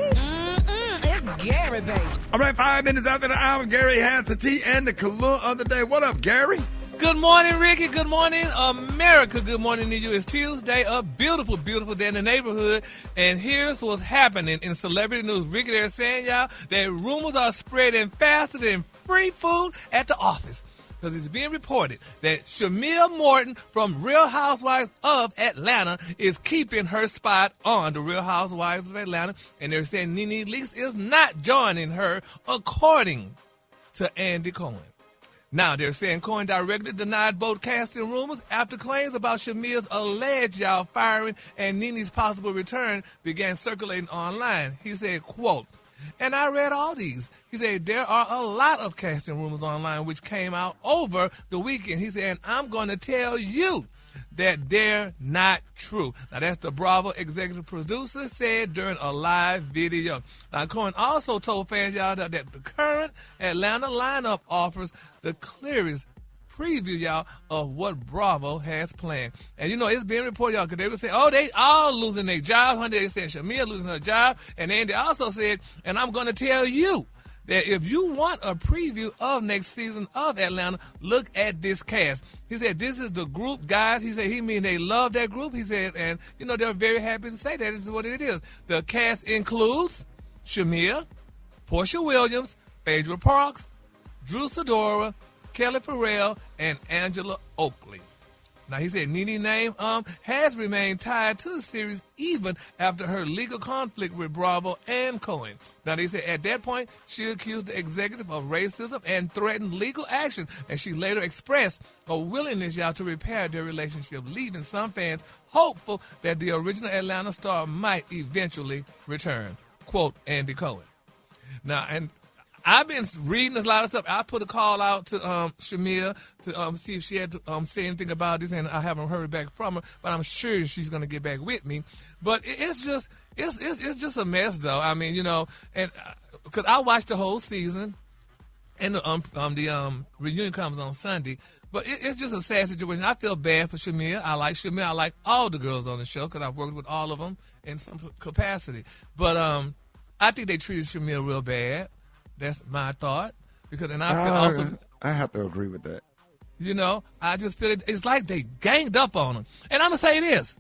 Speaker 20: It's Gary, baby.
Speaker 2: All right, 5 minutes after the hour, Gary has the tea and the color of the day. What up, Gary?
Speaker 11: Good morning, Ricky. Good morning, America. Good morning to you. It's Tuesday, a beautiful, beautiful day in the neighborhood. And here's what's happening in celebrity news. Ricky, they're saying, y'all, that rumors are spreading faster than free food at the office. Because it's being reported that Shamia Morton from Real Housewives of Atlanta is keeping her spot on the Real Housewives of Atlanta. And they're saying Nene Leakes is not joining her, according to Andy Cohen. Now, they're saying Cohen directly denied both casting rumors after claims about Shamia's alleged firing and Nene's possible return began circulating online. He said, quote, and I read all these. He said, there are a lot of casting rumors online which came out over the weekend. He said, and I'm going to tell you that they're not true. Now, that's the Bravo executive producer said during a live video. Now, Cohen also told fans, y'all, that the current Atlanta lineup offers the clearest preview, y'all, of what Bravo has planned. And, you know, it's being reported, y'all, because they would say, oh, they all losing their jobs. Honey, they said Shamia losing her job. And Andy also said, and I'm going to tell you that if you want a preview of next season of Atlanta, look at this cast. He said, this is the group, guys. He said, they love that group. He said, and, you know, they're very happy to say that. This is what it is. The cast includes Shamia, Portia Williams, Phaedra Parks, Drew Sidora, Kelly Farrell, and Angela Oakley. Now, he said Nene's name has remained tied to the series even after her legal conflict with Bravo and Cohen. Now, they said at that point, she accused the executive of racism and threatened legal action, and she later expressed a willingness, y'all, to repair their relationship, leaving some fans hopeful that the original Atlanta star might eventually return. Quote, Andy Cohen. Now, and I've been reading a lot of stuff. I put a call out to Shamia to see if she had to say anything about this, and I haven't heard back from her. But I'm sure she's going to get back with me. But it's just a mess, though. I mean, and because I watched the whole season, and the reunion comes on Sunday. But it's just a sad situation. I feel bad for Shamia. I like Shamia. I like all the girls on the show because I've worked with all of them in some capacity. But I think they treated Shamia real bad. That's my thought.
Speaker 2: I have to agree with that.
Speaker 11: I just feel it's like they ganged up on her. And I'm going to say this.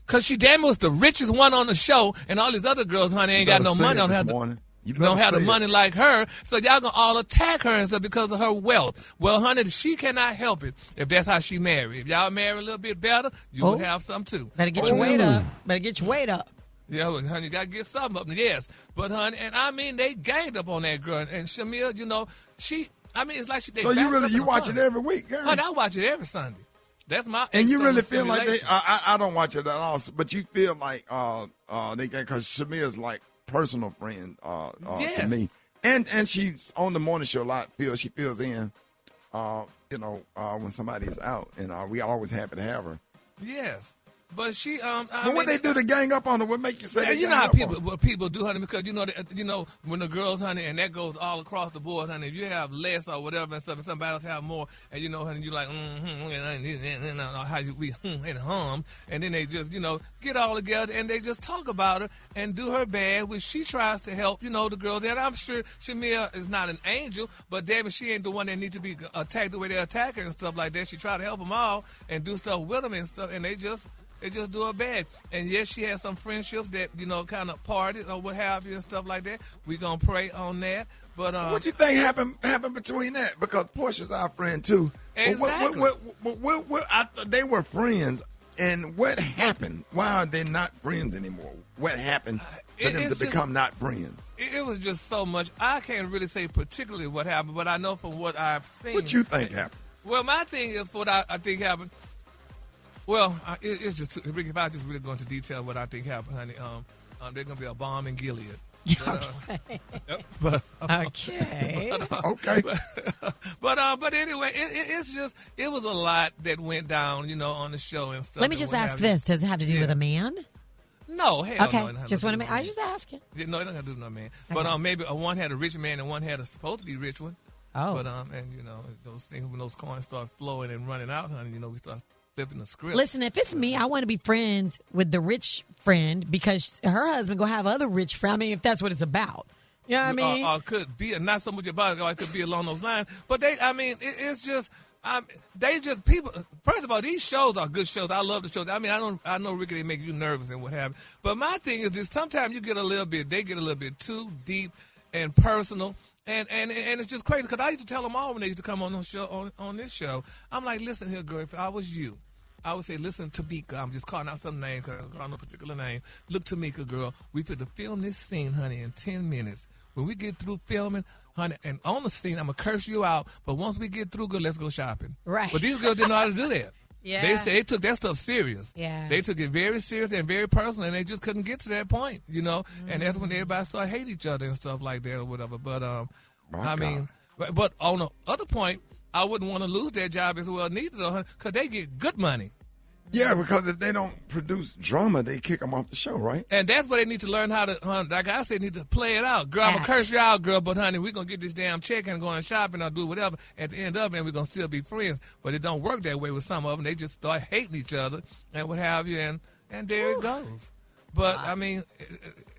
Speaker 11: Because she damn was the richest one on the show, and all these other girls, honey, ain't got no money. Don't have the money like her. So y'all going to all attack her and stuff because of her wealth. Well, honey, she cannot help it if that's how she married. If y'all marry a little bit better, you would have some too.
Speaker 6: Better get your weight up. Better get your weight up.
Speaker 11: Yeah, well, honey, you got to get something up. Yes. But, honey, and I mean, they ganged up on that girl. And Shamia, it's like
Speaker 2: So you watch it every week, girl?
Speaker 11: Honey, I watch it every Sunday. That's my
Speaker 2: And you really feel like I don't watch it at all, but you feel like they get, because Shamia's like personal friend to me. And she's on the morning show a lot. She fills in, when somebody is out. And we always happy to have her.
Speaker 11: Yes. But she,
Speaker 2: but what they do to gang up on her? What make you say?
Speaker 11: You know how people do, honey, because when the girls, honey, and that goes all across the board, honey. If you have less or whatever, and stuff, and somebody else have more, and honey, you like how we and hum, and then they just get all together and they just talk about her and do her bad, which she tries to help the girls. And I'm sure Shamia is not an angel, but damn it, she ain't the one that needs to be attacked the way they attack her and stuff like that. She try to help them all and do stuff with them and stuff, and they just do her bad. And yes, she has some friendships that, kind of parted or what have you and stuff like that. We're going to pray on that. But
Speaker 2: what do you think happened between that? Because Portia's our friend, too.
Speaker 11: Exactly.
Speaker 2: They were friends. And what happened? Why are they not friends anymore? What happened for them to become not friends?
Speaker 11: It was just so much. I can't really say particularly what happened, but I know from what I've seen.
Speaker 2: What you think happened?
Speaker 11: Well, my thing is what I think happened. Well, it's just, Ricky, if I just really go into detail what I think happened, honey, there's going to be a bomb in Gilead.
Speaker 6: Okay.
Speaker 2: Okay.
Speaker 11: But anyway, it was a lot that went down, on the show and stuff.
Speaker 6: Let me just ask this. Does it have to do with a man?
Speaker 11: No, hell
Speaker 6: okay.
Speaker 11: no.
Speaker 6: Just want to make, I just asking.
Speaker 11: No, it don't have to do with no man.
Speaker 6: Okay.
Speaker 11: But maybe one had a rich man and one had a supposed to be rich one.
Speaker 6: Oh.
Speaker 11: But, those things, when those coins start flowing and running out, honey, we start flipping the script.
Speaker 6: Listen, if it's me, I want to be friends with the rich friend because her husband gonna have other rich friends. I mean, if that's what it's about, you know what I mean?
Speaker 11: Or could be not so much about it. Or it could be along those lines. But it's just people. First of all, these shows are good shows. I love the shows. I mean, I know Ricky, they make you nervous and what have you. But my thing is this: sometimes they get a little bit too deep and personal. And it's just crazy because I used to tell them all when they used to come on the show on this show. I'm like, listen here, girl. If I was you, I would say, listen, Tamika. I'm just calling out some names because I'm calling no particular name. Look, Tamika, girl, we put to film this scene, honey, in 10 minutes. When we get through filming, honey, and on the scene, I'm going to curse you out. But once we get through, girl, let's go shopping.
Speaker 6: Right.
Speaker 11: But these girls didn't know how to do that.
Speaker 6: Yeah.
Speaker 11: They took that stuff serious.
Speaker 6: Yeah.
Speaker 11: They took it very serious and very personal, and they just couldn't get to that point,
Speaker 6: Mm-hmm.
Speaker 11: And that's when everybody started hating each other and stuff like that or whatever. But, but on the other point, I wouldn't want to lose that job as well neither, though, because they get good money.
Speaker 2: Yeah, because if they don't produce drama, they kick them off the show, right?
Speaker 11: And that's why they need to learn how to, like I said, need to play it out. Girl, I'm going to curse you out, girl, but, honey, we're going to get this damn check and go and shopping or do whatever at the end of it, and we're going to still be friends. But it don't work that way with some of them. They just start hating each other and what have you, and there it goes. But, I mean,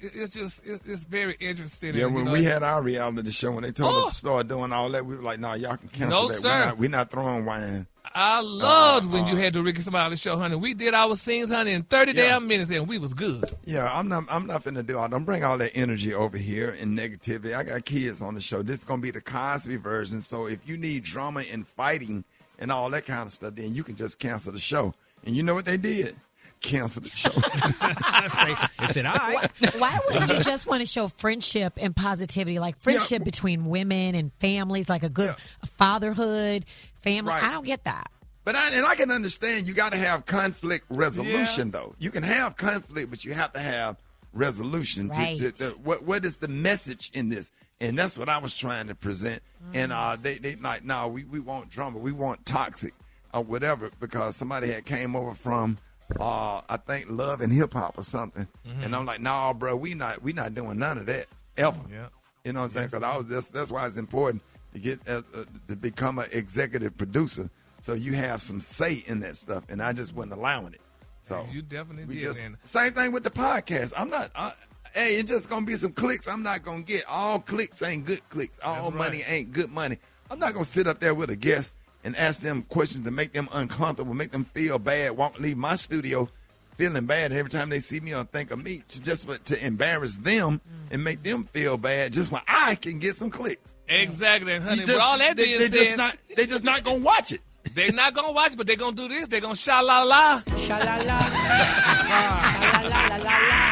Speaker 11: it's very interesting.
Speaker 2: Yeah,
Speaker 11: and,
Speaker 2: when we had our reality show, when they told us to start doing all that, we were like, y'all can cancel
Speaker 11: no,
Speaker 2: that.
Speaker 11: Sir.
Speaker 2: We're not throwing wine.
Speaker 11: I loved when you had the Rickey Smiley show, honey. We did our scenes, honey, in 30 damn minutes, and we was good.
Speaker 2: Yeah, I'm not finna do all. Don't bring all that energy over here and negativity. I got kids on the show. This is gonna be the Cosby version. So if you need drama and fighting and all that kind of stuff, then you can just cancel the show. And you know what they did? Cancel the show.
Speaker 9: They said, all right.
Speaker 6: Why wouldn't you just want to show friendship and positivity, like friendship between women and families, like a good fatherhood, family?
Speaker 2: Right.
Speaker 6: I don't get that.
Speaker 2: But I can understand you got to have conflict resolution, though. You can have conflict, but you have to have resolution.
Speaker 6: Right.
Speaker 2: What is the message in this? And that's what I was trying to present. And they like, no, we want drama. We want toxic or whatever, because somebody had came over from, I think, Love and Hip Hop or something. Mm-hmm. And I'm like, no, bro, we not doing none of that ever. Yeah. You know what I'm saying? Because that's why it's important to get to become an executive producer, so you have some say in that stuff. And I just wasn't allowing it. So
Speaker 11: you definitely did.
Speaker 2: Same thing with the podcast. I'm not. Hey, it's just gonna be some clicks. I'm not gonna get all clicks. Ain't good clicks. All money ain't good money. I'm not gonna sit up there with a guest and ask them questions to make them uncomfortable, make them feel bad, leave my studio feeling bad, and every time they see me or think of me, to embarrass them and make them feel bad, just when I can get some clicks.
Speaker 11: Exactly, and honey. With all that being said,
Speaker 2: they just not gonna watch it.
Speaker 11: They're not going to watch, but they're going to do this. They're going to sha-la-la.
Speaker 6: Sha-la-la.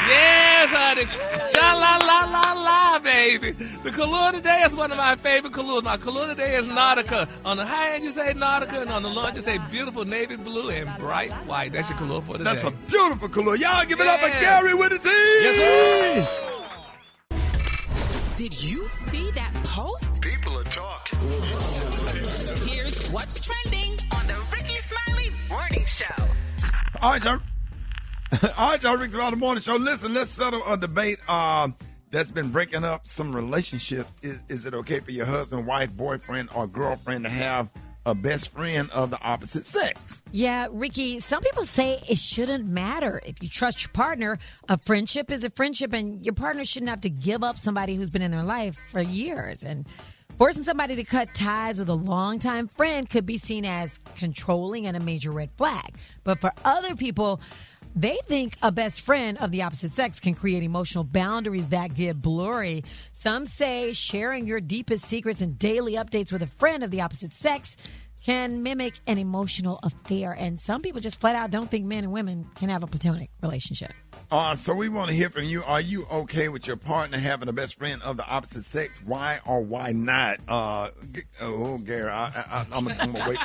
Speaker 11: Yes, honey. Sha-la-la-la-la, baby. The color today is one of my favorite colors. My color today is Nautica. On the high end, you say Nautica, and on the low end, you say beautiful navy blue and bright white. That's your color for today.
Speaker 2: That's a beautiful color. Y'all give it up for Gary with the team.
Speaker 11: Yes, sir.
Speaker 5: Did you see that post?
Speaker 1: People are talking.
Speaker 5: Here's what's trending on the Rickey Smiley Morning Show.
Speaker 2: All right, y'all. Rickey Smiley Morning Show. Listen, let's settle a debate that's been breaking up some relationships. Is it okay for your husband, wife, boyfriend, or girlfriend to have a best friend of the opposite sex?
Speaker 6: Yeah, Ricky, some people say it shouldn't matter. If you trust your partner, a friendship is a friendship, and your partner shouldn't have to give up somebody who's been in their life for years. And forcing somebody to cut ties with a longtime friend could be seen as controlling and a major red flag. But for other people, they think a best friend of the opposite sex can create emotional boundaries that get blurry. Some say sharing your deepest secrets and daily updates with a friend of the opposite sex can mimic an emotional affair. And some people just flat out don't think men and women can have a platonic relationship.
Speaker 2: So we want to hear from you. Are you okay with your partner having a best friend of the opposite sex? Why or why not? Gary, I'm going to wait.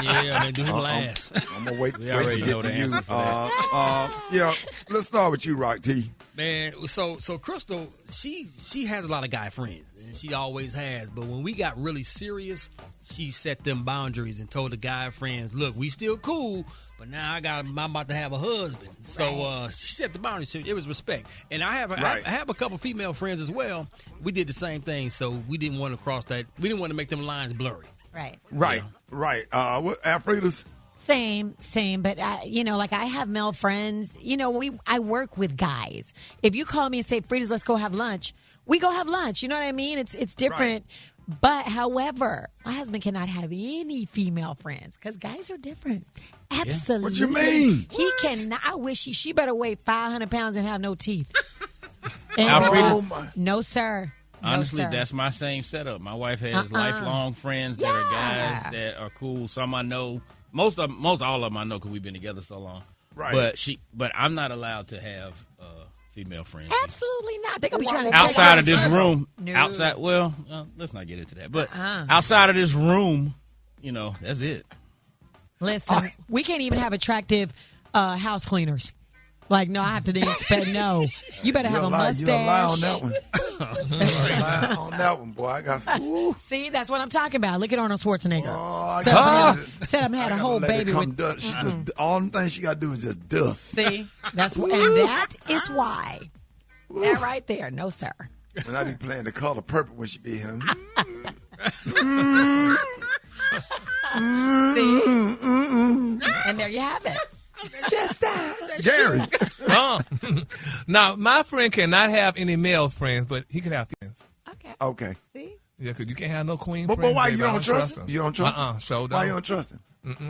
Speaker 9: Yeah, they do him last.
Speaker 2: I'm going to wait.
Speaker 13: We already know the answer for that.
Speaker 2: Let's start with you, Rock T.
Speaker 9: Man, so Crystal, she has a lot of guy friends, and she always has. But when we got really serious, she set them boundaries and told the guy friends, look, we still cool, but now I'm about to have a husband. So she set the boundaries. So it was respect. And I have a couple female friends as well. We did the same thing, so we didn't want to cross that. We didn't want to make them lines blurry.
Speaker 6: Right.
Speaker 2: What, Alfreda's?
Speaker 6: Same, but like I have male friends. I work with guys. If you call me and say, "Frida's, let's go have lunch," we go have lunch. You know what I mean? It's different. Right. But however, my husband cannot have any female friends because guys are different. Absolutely.
Speaker 2: What you mean?
Speaker 6: He cannot. I wish she better weigh 500 pounds and have no teeth. No, sir.
Speaker 13: Honestly,
Speaker 6: no, sir.
Speaker 13: That's my same setup. My wife has lifelong friends that are guys that are cool. Some I know. Most all of them I know because we've been together so long.
Speaker 2: Right.
Speaker 13: But I'm not allowed to have female friends.
Speaker 6: Absolutely not. They're gonna be trying to
Speaker 13: outside of this room.
Speaker 6: No.
Speaker 13: Outside. Well, let's not get into that. But outside of this room, that's it.
Speaker 6: Listen, we can't even have attractive house cleaners. Like, no, I have to inspect. No, you better have a mustache.
Speaker 2: You lie on that one. Lie on that one, boy. I got some.
Speaker 6: See, that's what I'm talking about. Look at Arnold Schwarzenegger. Said I had a whole baby with.
Speaker 2: She just all the things she got to do is just dust.
Speaker 6: See, and that is why. That right there, no sir.
Speaker 2: And I be playing the color purple when she be here.
Speaker 6: See, and there you have it.
Speaker 2: Gary.
Speaker 11: Now, my friend cannot have any male friends, but he can have friends.
Speaker 2: Okay.
Speaker 6: See?
Speaker 11: Yeah, because you can't have no queen
Speaker 2: friends. But why you don't trust him? You don't trust him?
Speaker 11: So
Speaker 2: why you don't trust him?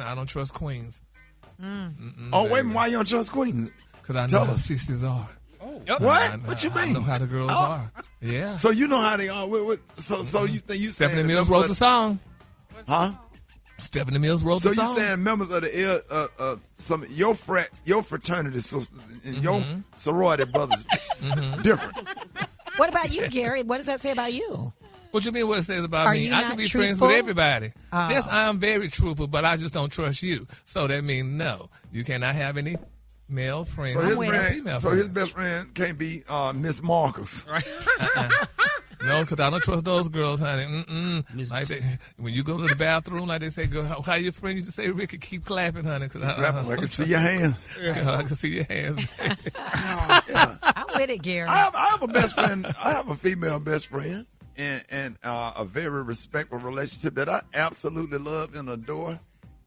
Speaker 11: I don't trust queens.
Speaker 2: Oh, wait a minute. Why you don't trust queens?
Speaker 11: Because I know how sisters are.
Speaker 2: What? What you mean?
Speaker 11: I know how the girls are. Yeah.
Speaker 2: So you know how they are. So you think you
Speaker 11: Stephanie Mills wrote the song.
Speaker 2: Huh?
Speaker 11: Stephanie Mills wrote the song.
Speaker 2: So you saying members of the some of your fraternity sisters and your sorority brothers different?
Speaker 6: What about you, Gary? What does that say about you?
Speaker 11: What you mean what it says about me? I can be friends with everybody. Yes, I'm very truthful, but I just don't trust you. So that means no. You cannot have any male friends.
Speaker 2: So his best friend can't be Miss Marcus.
Speaker 11: Right. No, because I don't trust those girls, honey. Like when you go to the bathroom, like they say, how your friend used to say, Ricky, keep clapping, honey. Cause
Speaker 2: I can see your hands.
Speaker 11: I can see your hands.
Speaker 6: I'm with it, Gary.
Speaker 2: I have a best friend. I have a female best friend. And a very respectful relationship that I absolutely love and adore,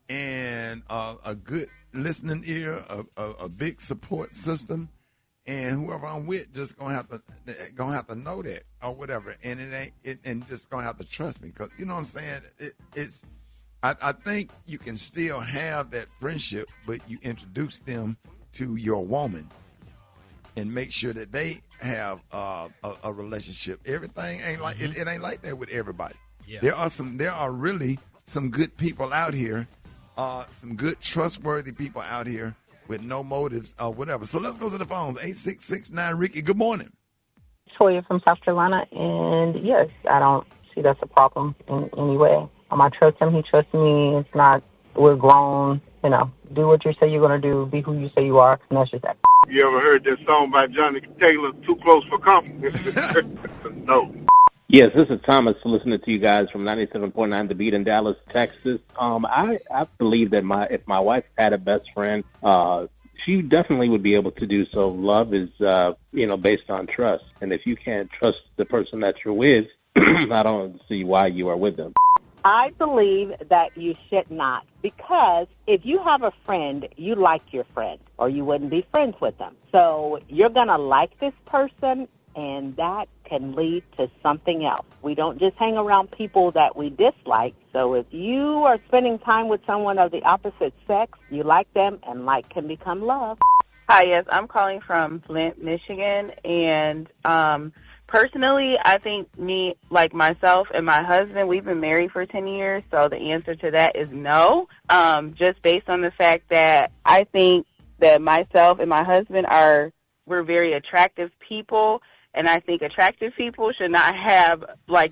Speaker 2: and a good listening ear, a big support system, and whoever I'm with just gonna have to know that or whatever, and and just gonna have to trust me, because you know what I'm saying. I think you can still have that friendship, but you introduce them to your woman and make sure that they have a relationship. Everything ain't like it ain't like that with everybody. Yeah. There are really some good people out here, some good trustworthy people out here with no motives or whatever. So let's go to the phones. 866-9 Ricky. Good morning.
Speaker 7: Toya from South Carolina, and yes, I don't see that's a problem in any way. I trust him. He trusts me. It's not. We're grown. You know, do what you say you're gonna do. Be who you say you are, and that's just that.
Speaker 8: You ever heard that song by Johnny Taylor, Too Close for Comfort? No.
Speaker 23: Yes, this is Thomas listening to you guys from 97.9 The Beat in Dallas, Texas. I believe that if my wife had a best friend, she definitely would be able to do so. Love is, based on trust. And if you can't trust the person that you're with, I don't see why you are with them.
Speaker 24: I believe that you should not, because if you have a friend, you like your friend, or you wouldn't be friends with them. So you're going to like this person, and that can lead to something else. We don't just hang around people that we dislike. So if you are spending time with someone of the opposite sex, you like them, and like can become love.
Speaker 25: Hi, yes, I'm calling from Flint, Michigan, and personally, I think myself and my husband, we've been married for 10 years, so the answer to that is no, just based on the fact that I think that myself and my husband we're very attractive people, and I think attractive people should not have,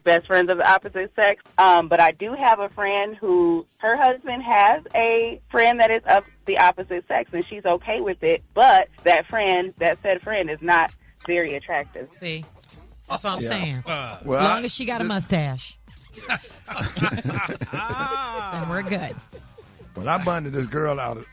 Speaker 25: best friends of the opposite sex. But I do have a friend her husband has a friend that is of the opposite sex, and she's okay with it, but that said friend is not very attractive.
Speaker 6: See? That's what I'm saying. As long as she got a mustache. And we're good.
Speaker 2: When I bonded this girl out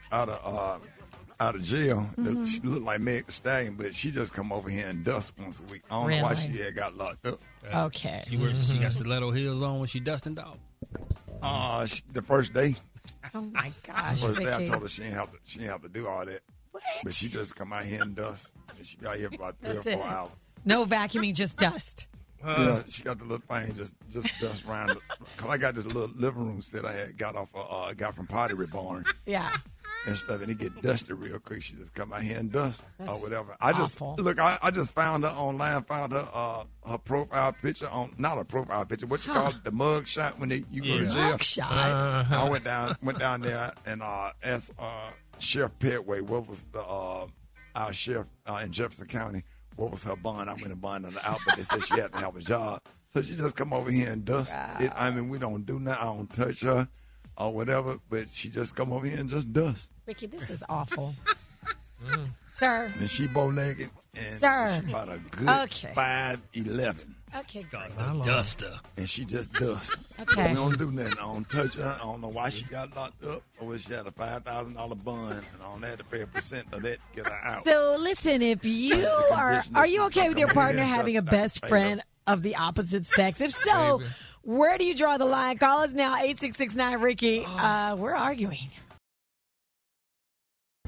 Speaker 2: of jail, she looked like Meg Thee Stallion, but she just come over here and dust once a week. I don't know why she had got locked up.
Speaker 6: Okay.
Speaker 9: She got stiletto heels on when she dusting, dog.
Speaker 2: The first day.
Speaker 6: Oh my gosh.
Speaker 2: The first day I told her she didn't have to do all that.
Speaker 6: What?
Speaker 2: But she just come out here and dust. And she got here for about 3 or 4 hours.
Speaker 6: No vacuuming, just dust.
Speaker 2: Yeah, she got the little thing, just dust around. Cause I got this little living room set I had got from Pottery Barn.
Speaker 6: Yeah.
Speaker 2: And stuff, and it get dusty real quick. She just come out here and dust or whatever.
Speaker 6: Awful.
Speaker 2: I just found her online, found her profile picture not a profile picture. What you call it, the mug shot when you go to jail.
Speaker 6: Mug shot.
Speaker 2: I went down there and asked Sheriff Petway what was our sheriff in Jefferson County. What was her bond? I went and bonded her out, but they said she had to have a job. So she just come over here and dust it. I mean, we don't do nothing. I don't touch her or whatever, but she just come over here and just dust.
Speaker 6: Ricky, this is awful. Sir.
Speaker 2: And she bow-legged, and
Speaker 6: Sir.
Speaker 2: she about a good 5'11".
Speaker 6: Okay, great.
Speaker 9: Duster.
Speaker 2: And she just dust.
Speaker 6: Okay.
Speaker 2: We don't do nothing. I don't touch her. I don't know why she got locked up or whether she had a $5,000 bond, and I don't have to pay a percent of that to get her out.
Speaker 6: So listen, if you are you okay with your partner having a best friend of the opposite sex? If so, where do you draw the line? Call us now, 866-9 Ricky. We're arguing.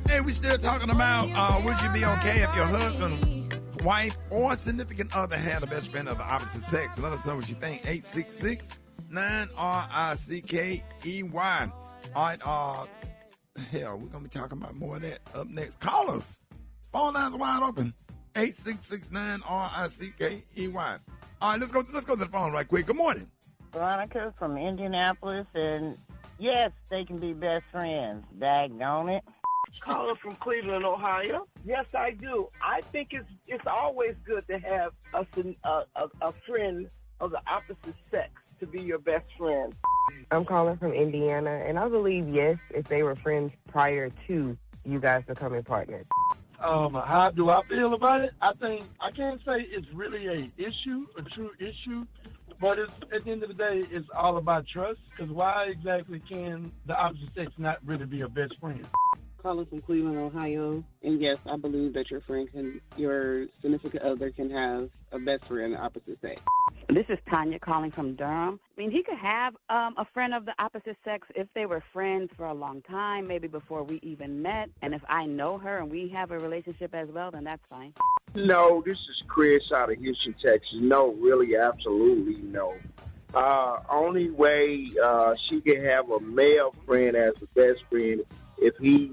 Speaker 2: Hey, we still talking about would you be okay if your husband, wife, or significant other had a best friend of the opposite sex? Let us know what you think. 866-9-RICKEY. All right, we're going to be talking about more of that up next. Call us. Phone lines wide open. 866-9-RICKEY. All right, let's go to the phone right quick. Good morning.
Speaker 17: Veronica from Indianapolis, and Yes, they can be best friends. Daggone it.
Speaker 10: Calling from Cleveland, Ohio. Yes, I do. I think it's always good to have a friend of the opposite sex to be your best friend.
Speaker 14: I'm calling from Indiana, and I believe, yes, if they were friends prior to you guys becoming partners.
Speaker 15: How do I feel about it? I can't say it's really a true issue, but it's, at the end of the day, it's all about trust, because why exactly can the opposite sex not really be a best friend?
Speaker 16: Calling from Cleveland, Ohio, and yes, I believe that your significant other can have a best friend of the opposite sex.
Speaker 24: This is Tanya calling from Durham. I mean, he could have a friend of the opposite sex if they were friends for a long time, maybe before we even met. And if I know her and we have a relationship as well, then that's fine.
Speaker 19: No, this is Chris out of Houston, Texas. No, really, absolutely no. Only way she can have a male friend as a best friend if he's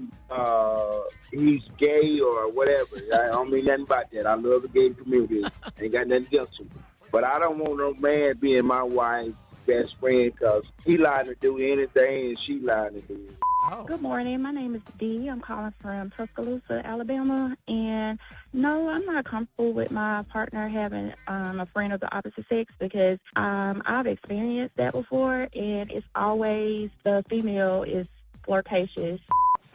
Speaker 19: gay or whatever. I don't mean nothing about that. I love the gay community. Ain't got nothing against him. But I don't want no man being my wife's best friend because he lied to do anything and she lied to do it.
Speaker 26: Good morning. My name is Dee. I'm calling from Tuscaloosa, Alabama. And no, I'm not comfortable with my partner having a friend of the opposite sex because I've experienced that before, and it's always the female is flirtatious.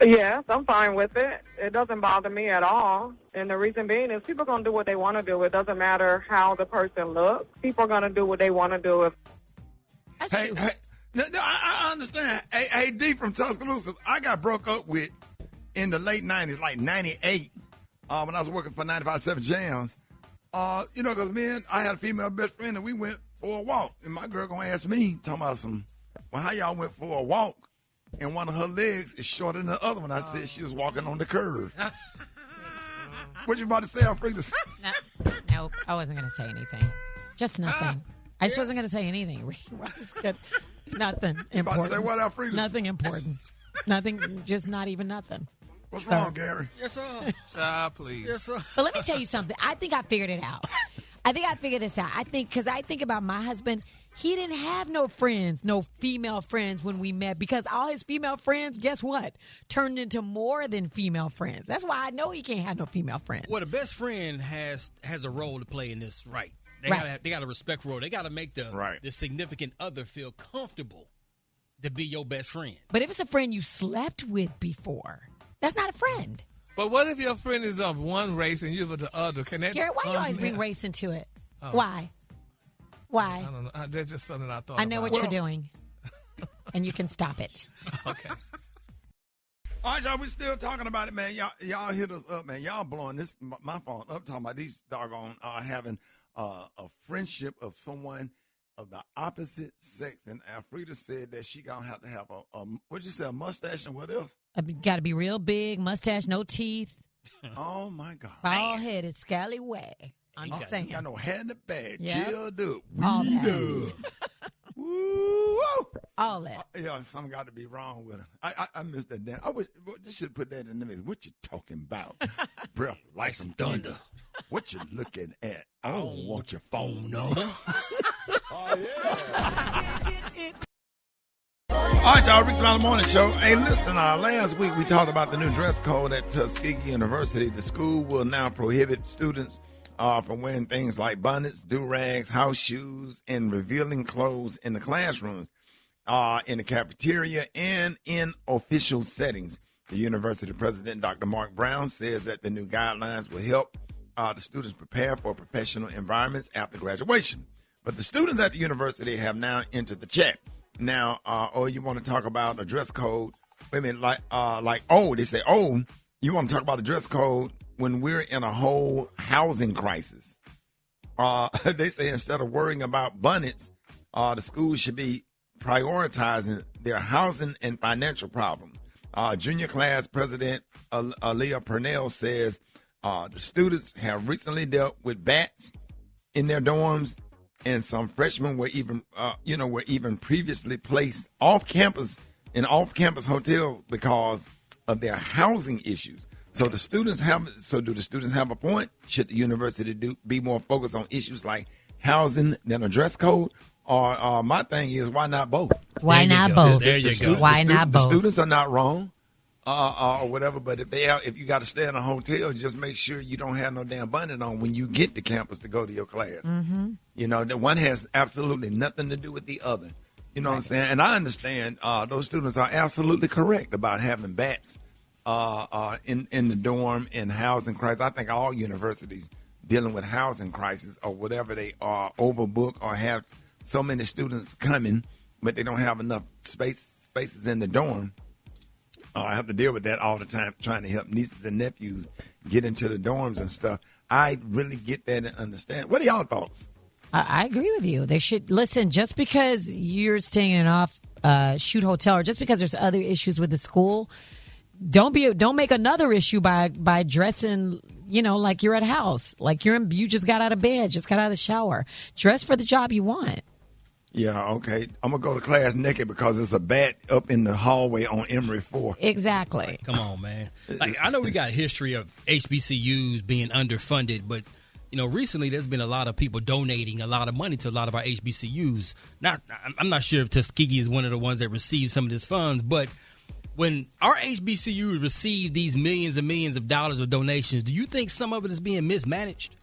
Speaker 14: Yes, I'm fine with it. It doesn't bother me at all. And the reason being is people are going to do what they want to do. It doesn't matter how the person looks. People are going to do what they want to do.
Speaker 2: I understand. Hey, D from Tuscaloosa, I got broke up with in the late 90s, like 98, when I was working for 95.7 Jams. Because I had a female best friend, and we went for a walk. And my girl going to ask me, talking about how y'all went for a walk? And one of her legs is shorter than the other one. I said she was walking on the curve. What you about to say, Alfredo?
Speaker 6: Nope, I wasn't going to say anything. Just nothing. I just wasn't going to say anything. Nothing important.
Speaker 2: You about to say what, Alfredo?
Speaker 6: Nothing important. Nothing, just not even nothing.
Speaker 2: What's wrong, Gary?
Speaker 11: Yes, sir. Child, please.
Speaker 6: Yes, sir. But let me tell you something. I think I figured it out. I figured this out. Because I think about my husband. He didn't have no friends, no female friends when we met because all his female friends, guess what? Turned into more than female friends. That's why I know he can't have no female friends.
Speaker 9: Well, the best friend has a role to play in this, right? They got a respect role. They got to make the significant other feel comfortable to be your best friend.
Speaker 6: But if it's a friend you slept with before, that's not a friend.
Speaker 11: But what if your friend is of one race and you're of the other? Can that?
Speaker 6: Garrett, why you always bring race into it? Oh. Why?
Speaker 11: I don't know. That's just something I thought
Speaker 6: I know
Speaker 11: about.
Speaker 6: what you're doing, and you can stop it.
Speaker 11: Okay.
Speaker 2: All right, y'all, we still talking about it, man. Y'all hit us up, man. Y'all blowing my phone up, talking about these doggone having a friendship of someone of the opposite sex. And Alfreda said that she going to have what'd you say, a mustache and what else?
Speaker 6: Got to be real big, mustache, no teeth.
Speaker 2: Oh, my God.
Speaker 6: Bald-headed, scallywag. I'm just saying.
Speaker 2: Got no hair in the bag.
Speaker 6: Yep.
Speaker 2: Chill, dude.
Speaker 6: All
Speaker 2: we
Speaker 6: that.
Speaker 2: do. Woo!
Speaker 6: All that.
Speaker 2: Yeah, something got to be wrong with her. I missed that damn. They should have put that in the mix. What you talking about? Breath like some thunder. What you looking at? I don't want your phone number. Oh, yeah. All right, y'all. Rickey Smiley Morning Show. Hey, listen, last week we talked about the new dress code at Tuskegee University. The school will now prohibit students from wearing things like bonnets, do-rags, house shoes, and revealing clothes in the classrooms, in the cafeteria, and in official settings. The university president, Dr. Mark Brown, says that the new guidelines will help the students prepare for professional environments after graduation. But the students at the university have now entered the chat. Now, you want to talk about a dress code? Wait a minute, they say, you want to talk about a dress code when we're in a whole housing crisis. They say instead of worrying about bonnets, the schools should be prioritizing their housing and financial problems. Junior class president Aaliyah Purnell says the students have recently dealt with bats in their dorms, and some freshmen were even previously placed off campus in off-campus hotels because of their housing issues. So do the students have a point? Should the university be more focused on issues like housing than a dress code? Or my thing is, why not both?
Speaker 6: Why not both?
Speaker 9: There you go.
Speaker 6: Why not both?
Speaker 2: The students are not wrong, or whatever. But if you got to stay in a hotel, just make sure you don't have no damn bonnet on when you get to campus to go to your class.
Speaker 6: Mm-hmm.
Speaker 2: You know, the one has absolutely nothing to do with the other. You know what I'm saying? And I understand those students are absolutely correct about having bats in the dorm and housing crisis. I think all universities dealing with housing crisis or whatever, they are overbooked or have so many students coming, but they don't have enough spaces in the dorm. I have to deal with that all the time, trying to help nieces and nephews get into the dorms and stuff. I really get that and understand. What are y'all thoughts?
Speaker 6: I agree with you. They should listen. Just because you're staying in an off-shoot hotel, or just because there's other issues with the school, don't make another issue by dressing, like you're at house, like you just got out of bed, just got out of the shower. Dress for the job you want.
Speaker 2: Yeah, okay. I'm going to go to class naked because there's a bat up in the hallway on Emory 4.
Speaker 6: Exactly.
Speaker 9: Come on, man. Like, I know we got a history of HBCUs being underfunded, but, recently there's been a lot of people donating a lot of money to a lot of our HBCUs. I'm not sure if Tuskegee is one of the ones that received some of these funds, but when our HBCUs receive these millions and millions of dollars of donations, do you think some of it is being mismanaged?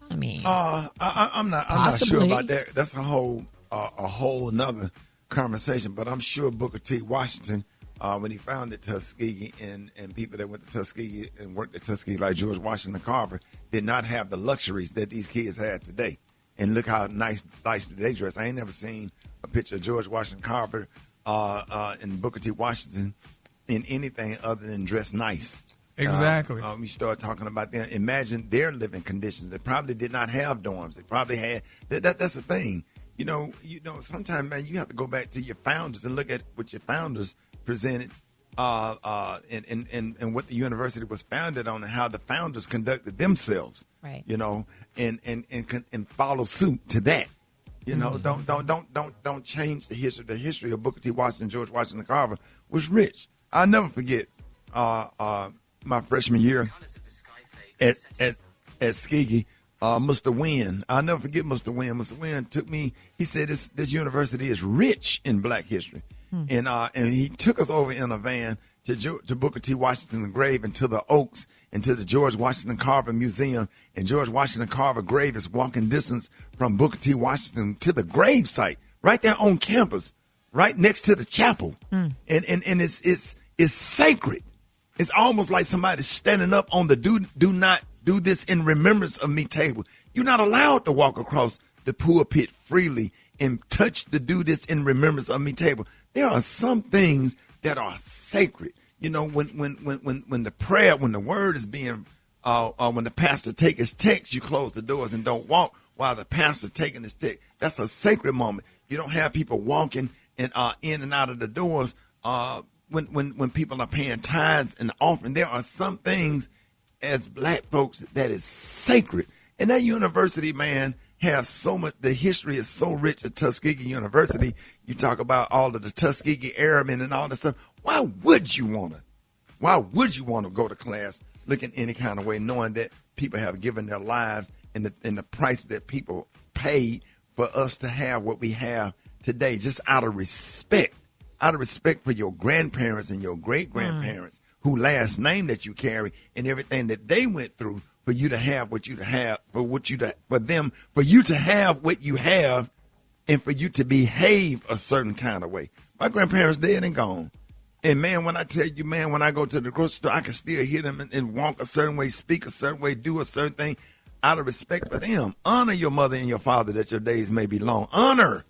Speaker 6: I mean,
Speaker 2: I'm not sure about that. That's a whole another conversation. But I'm sure Booker T. Washington, when he founded Tuskegee, and people that went to Tuskegee and worked at Tuskegee, like George Washington Carver, did not have the luxuries that these kids have today. And look how nice they dress. I ain't never seen a picture of George Washington Carver and Booker T. Washington in anything other than dress nice.
Speaker 11: Exactly.
Speaker 2: We start talking about them. Imagine their living conditions. They probably did not have dorms. They probably had that's the thing. Sometimes, man, you have to go back to your founders and look at what your founders presented, and what the university was founded on, and how the founders conducted themselves.
Speaker 6: Right.
Speaker 2: And follow suit to that. Don't change the history. The history of Booker T. Washington, George Washington Carver was rich. I'll never forget. My freshman year at Tuskegee, Mr. Wynn. I'll never forget Mr. Wynn. Mr. Wynn took me. He said this university is rich in Black history, and he took us over in a van to Booker T. Washington's grave and to the Oaks and to the George Washington Carver Museum. And George Washington Carver grave is walking distance from Booker T. Washington to the grave site right there on campus, right next to the chapel, and it's sacred. It's almost like somebody standing up on the do not do this in remembrance of me table. You're not allowed to walk across the pulpit freely and touch the do this in remembrance of me table. There are some things that are sacred. When the prayer, when the word is being, when the pastor take his text, you close the doors and don't walk while the pastor taking his text. That's a sacred moment. You don't have people walking and in and out of the doors. When people are paying tithes and offering, there are some things as Black folks that is sacred. And that university, man, has so much. The history is so rich at Tuskegee University. You talk about all of the Tuskegee Airmen and all that stuff. Why would you want to go to class looking any kind of way, knowing that people have given their lives and the price that people paid for us to have what we have today, just out of respect for your grandparents and your great-grandparents, who last name that you carry and everything that they went through for you to have what you to have, for you to have what you have, and for you to behave a certain kind of way. My grandparents dead and gone. And, man, when I tell you, man, when I go to the grocery store, I can still hear them and walk a certain way, speak a certain way, do a certain thing out of respect for them. Honor your mother and your father that your days may be long. Honor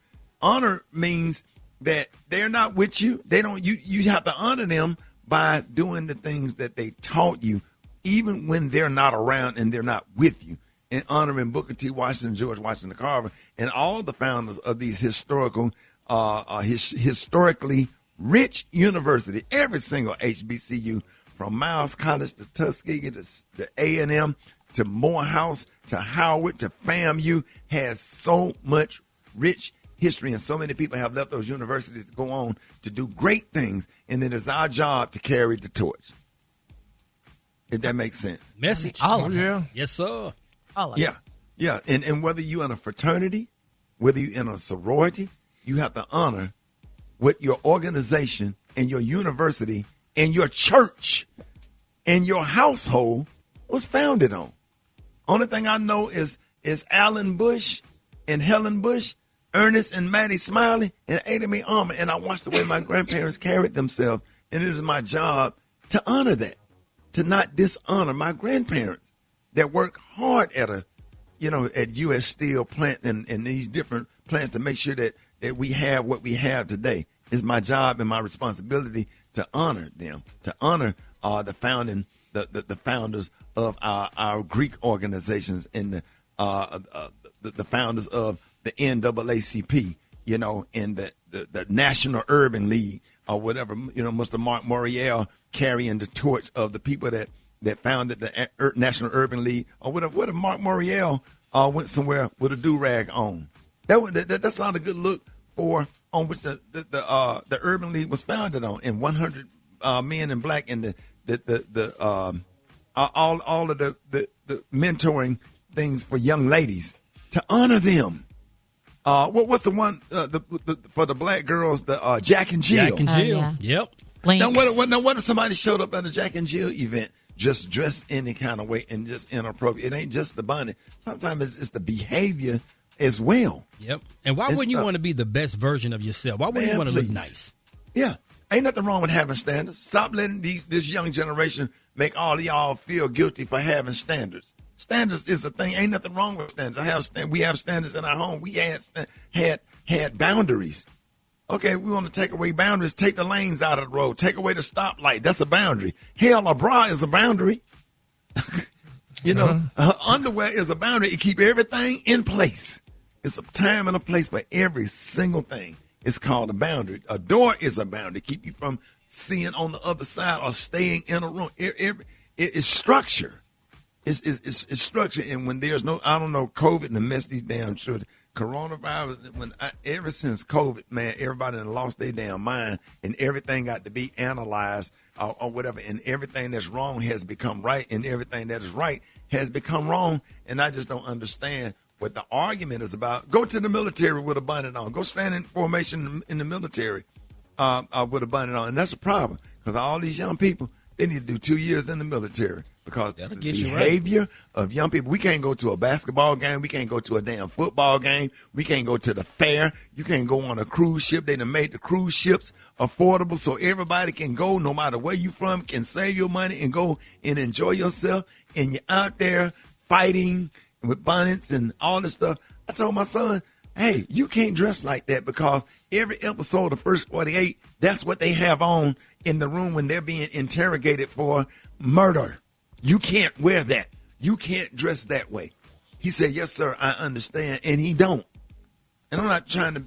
Speaker 2: means that they're not with you. You have to honor them by doing the things that they taught you, even when they're not around and they're not with you. And honoring Booker T. Washington, George Washington Carver, and all the founders of these historically rich university, every single HBCU, from Miles College to Tuskegee to A&M to Morehouse to Howard to FAMU, has so much rich history, and so many people have left those universities to go on to do great things, and it is our job to carry the torch. If that makes sense.
Speaker 9: Message.
Speaker 6: All of it.
Speaker 9: Yeah. Yes, sir.
Speaker 6: All of it.
Speaker 2: Yeah. And whether you're in a fraternity, whether you're in a sorority, you have to honor what your organization and your university and your church and your household was founded on. Only thing I know is Alan Bush and Helen Bush, Ernest and Maddie Smiley, and Ada Mae Armour. And I watched the way my grandparents carried themselves, and it is my job to honor that, to not dishonor my grandparents that worked hard at U.S. Steel plant and these different plants to make sure that we have what we have today. It's my job and my responsibility to honor them, to honor the founders of our Greek organizations and the founders of the NAACP, and the National Urban League or whatever, Mr. Mark Morial carrying the torch of the people that founded the National Urban League, or what if Mark Morial went somewhere with a do-rag on? That's not a good look for on which the Urban League was founded on, and 100 men in black, and all of the mentoring things for young ladies to honor them. What's the one for the black girls? The Jack and Jill.
Speaker 9: Jack and Jill.
Speaker 6: Yeah.
Speaker 9: Yep.
Speaker 2: Now what if somebody showed up at a Jack and Jill event just dressed any kind of way and just inappropriate? It ain't just the bonnet. Sometimes it's the behavior as well.
Speaker 9: Yep. And why wouldn't you want to be the best version of yourself? Why wouldn't you want to look nice?
Speaker 2: Yeah. Ain't nothing wrong with having standards. Stop letting this young generation make all of y'all feel guilty for having standards. Standards is a thing. Ain't nothing wrong with standards. We have standards in our home. We had boundaries. Okay, we want to take away boundaries. Take the lanes out of the road. Take away the stoplight. That's a boundary. Hell, a bra is a boundary. Underwear is a boundary. It keeps everything in place. It's a time and a place for every single thing. It's called a boundary. A door is a boundary. Keep you from seeing on the other side or staying in a room. It's structure. It's structure. And when there's COVID and the mess these damn children, coronavirus, ever since COVID, man, everybody done lost their damn mind, and everything got to be analyzed or whatever, and everything that's wrong has become right, and everything that is right has become wrong, and I just don't understand what the argument is about. Go to the military with a bonnet on. Go stand in formation in the military with a bonnet on, and that's a problem, because all these young people, they need to do 2 years in the military. Because the behavior of young people, we can't go to a basketball game. We can't go to a damn football game. We can't go to the fair. You can't go on a cruise ship. They done made the cruise ships affordable so everybody can go, no matter where you from, can save your money and go and enjoy yourself. And you're out there fighting with bonnets and all this stuff. I told my son, hey, you can't dress like that, because every episode of First 48, that's what they have on in the room when they're being interrogated for murder. You can't wear that. You can't dress that way. He said, yes, sir, I understand. And he don't. And I'm not trying to,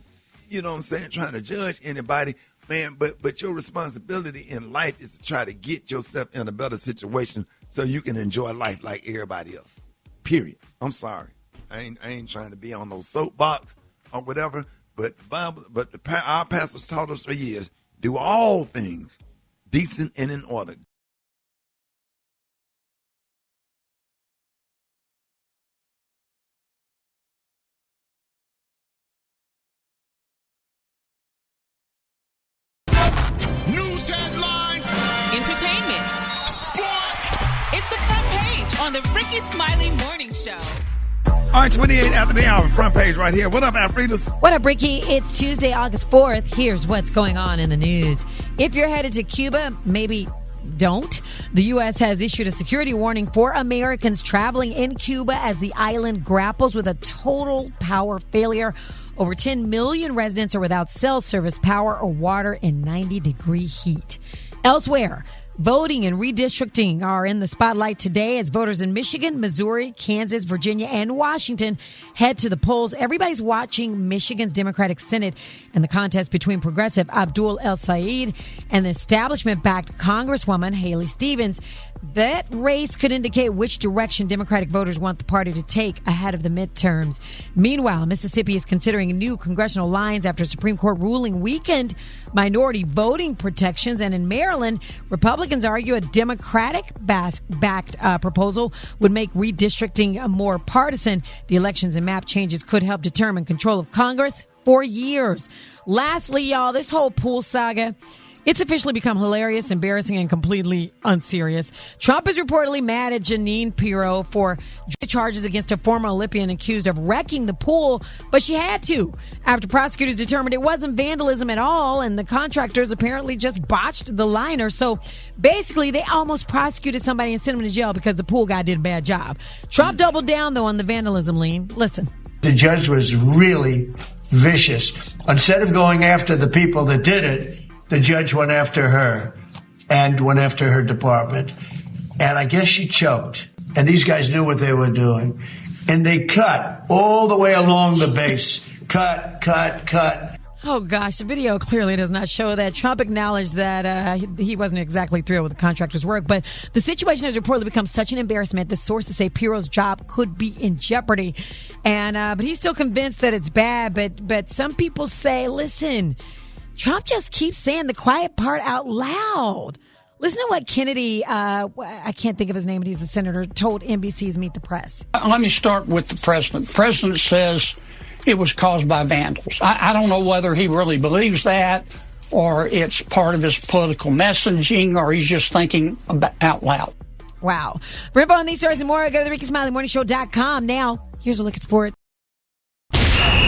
Speaker 2: trying to judge anybody, man, but your responsibility in life is to try to get yourself in a better situation so you can enjoy life like everybody else. Period. I'm sorry. I ain't trying to be on no soapbox or whatever, but our pastors taught us for years, do all things decent and in order.
Speaker 1: News headlines,
Speaker 5: entertainment,
Speaker 1: sports.
Speaker 5: It's the front page on the Rickey Smiley Morning Show.
Speaker 2: All right, 28 after the hour, front page right here. What up, Alfredos?
Speaker 6: What up, Ricky? It's Tuesday, August 4th. Here's what's going on in the news. If you're headed to Cuba, maybe don't. The U.S. has issued a security warning for Americans traveling in Cuba as the island grapples with a total power failure. Over 10 million residents are without cell service, power, or water in 90-degree heat. Elsewhere, voting and redistricting are in the spotlight today as voters in Michigan, Missouri, Kansas, Virginia, and Washington head to the polls. Everybody's watching Michigan's Democratic Senate and the contest between progressive Abdul El Sayed and the establishment-backed Congresswoman Haley Stevens. That race could indicate which direction Democratic voters want the party to take ahead of the midterms. Meanwhile, Mississippi is considering new congressional lines after Supreme Court ruling weakened minority voting protections. And in Maryland, Republicans Republicans argue a Democratic-backed proposal would make redistricting more partisan. The elections and map changes could help determine control of Congress for years. Lastly, y'all, this whole pool saga, it's officially become hilarious, embarrassing, and completely unserious. Trump is reportedly mad at Jeanine Pirro for charges against a former Olympian accused of wrecking the pool, but she had to after prosecutors determined it wasn't vandalism at all, and the contractors apparently just botched the liner. So basically, they almost prosecuted somebody and sent him to jail because the pool guy did a bad job. Trump doubled down, though, on the vandalism lean. Listen.
Speaker 3: The judge was really vicious. Instead of going after the people that did it, the judge went after her and went after her department. And I guess she choked. And these guys knew what they were doing. And they cut all the way along the base. Cut.
Speaker 6: Oh, gosh, the video clearly does not show that. Trump acknowledged that he wasn't exactly thrilled with the contractor's work, but the situation has reportedly become such an embarrassment. The sources say Pirro's job could be in jeopardy. And but he's still convinced that it's bad. But some people say, listen, Trump just keeps saying the quiet part out loud. Listen to what Kennedy, I can't think of his name, but he's a senator, told NBC's Meet the Press.
Speaker 4: Let me start with the president. The president says it was caused by vandals. I don't know whether he really believes that or it's part of his political messaging or he's just thinking out loud.
Speaker 6: Wow. For info on these stories and more, go to the RickySmileyMorningShow.com. Now, here's a look at sports.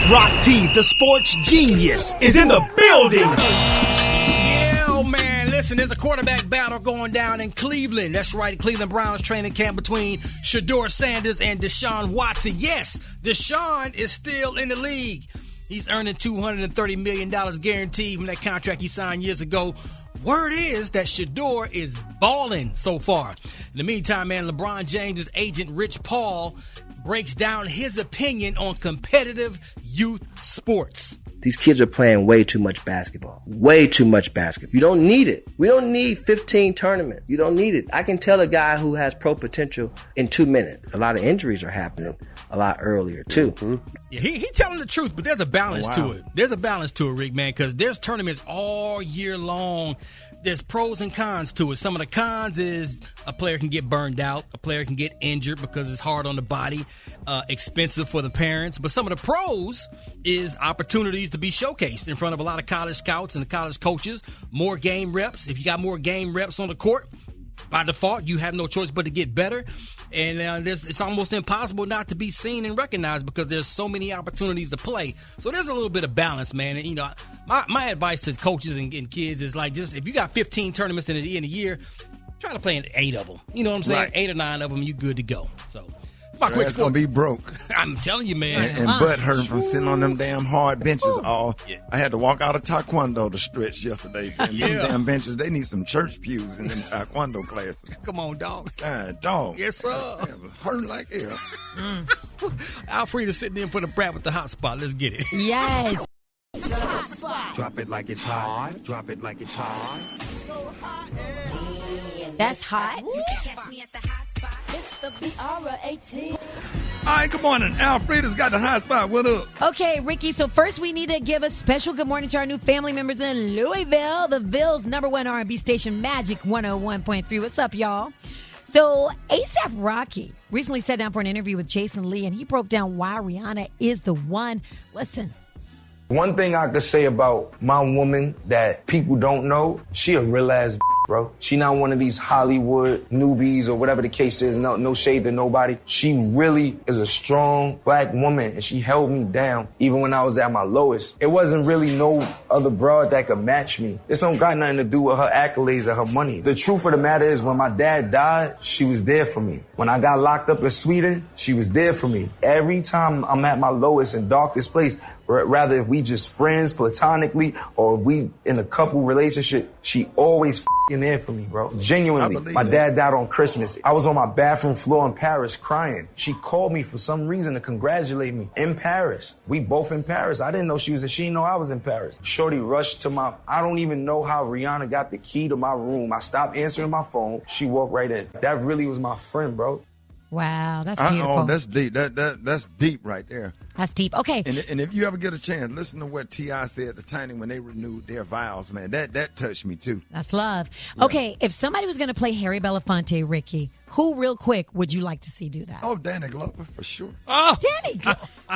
Speaker 1: Rock T, the sports genius, is in the building.
Speaker 9: Yeah, oh man, listen, there's a quarterback battle going down in Cleveland. That's right, Cleveland Browns training camp between Shedeur Sanders and Deshaun Watson. Yes, Deshaun is still in the league. He's earning $230 million guaranteed from that contract he signed years ago. Word is that Shedeur is balling so far. In the meantime, man, LeBron James' agent Rich Paul breaks down his opinion on competitive youth sports.
Speaker 12: These kids are playing way too much basketball. Way too much basketball. You don't need it. We don't need 15 tournaments. You don't need it. I can tell a guy who has pro potential in 2 minutes. A lot of injuries are happening a lot earlier, too. Mm-hmm.
Speaker 9: Yeah, he telling the truth, but there's a balance to it. There's a balance to it, Rick, man, because there's tournaments all year long. There's pros and cons to it. Some of the cons is a player can get burned out. A player can get injured because it's hard on the body, expensive for the parents. But some of the pros is opportunities to be showcased in front of a lot of college scouts and the college coaches. More game reps. If you got more game reps on the court, by default, you have no choice but to get better. And it's almost impossible not to be seen and recognized because there's so many opportunities to play. So there's a little bit of balance, man. And, you know, my advice to coaches and kids is like, just if you got 15 tournaments in a year, try to play in 8 of them. You know what I'm saying? Right. 8 or 9 of them, you good to go. So it's my quick
Speaker 2: going to be broke.
Speaker 9: I'm telling you, man.
Speaker 2: And butt hurting from sitting on them damn hard benches all. Yeah. I had to walk out of Taekwondo to stretch yesterday. And them damn benches, they need some church pews in them Taekwondo classes.
Speaker 9: Come on, dog.
Speaker 2: God, dog.
Speaker 9: Yes, sir.
Speaker 2: Hurting like hell.
Speaker 9: Alfreda's sitting in for the Brat with the hot spot. Let's get it.
Speaker 6: Yes.
Speaker 1: Drop it like it's hot. Drop it like it's hot.
Speaker 6: That's hot.
Speaker 20: You can catch me at the hot spot. It's the BR18.
Speaker 2: All right, good morning. Alfreda's got the hot spot. What up?
Speaker 6: Okay, Ricky, so first we need to give a special good morning to our new family members in Louisville, the Ville's #1 R&B station, Magic 101.3. What's up, y'all? So A$AP Rocky recently sat down for an interview with Jason Lee, and he broke down why Rihanna is the one. Listen.
Speaker 18: One thing I could say about my woman that people don't know, she a real ass bro. She not one of these Hollywood newbies or whatever the case is. No shade to nobody. She really is a strong black woman, and she held me down even when I was at my lowest. It wasn't really no other broad that could match me. This don't got nothing to do with her accolades or her money. The truth of the matter is when my dad died, she was there for me. When I got locked up in Sweden, she was there for me. Every time I'm at my lowest and darkest place, rather if we just friends platonically or we in a couple relationship, she always there for me, bro. Genuinely. My dad died on Christmas. I was on my bathroom floor in Paris crying. She called me for some reason to congratulate me in Paris. We both in Paris. I didn't know she didn't know I was in Paris. Shorty rushed to I don't even know how Rihanna got the key to my room. I stopped answering my phone. She walked right in. That really was my friend, bro.
Speaker 6: Wow, that's beautiful.
Speaker 2: Oh, that's deep. That's deep right there.
Speaker 6: That's deep. Okay.
Speaker 2: And if you ever get a chance, listen to what T.I. said at the time when they renewed their vows, man. That touched me, too.
Speaker 6: That's love. Yeah. Okay, if somebody was going to play Harry Belafonte, Ricky, who real quick would you like to see do that?
Speaker 2: Oh, Danny Glover, for sure.
Speaker 6: Oh, Danny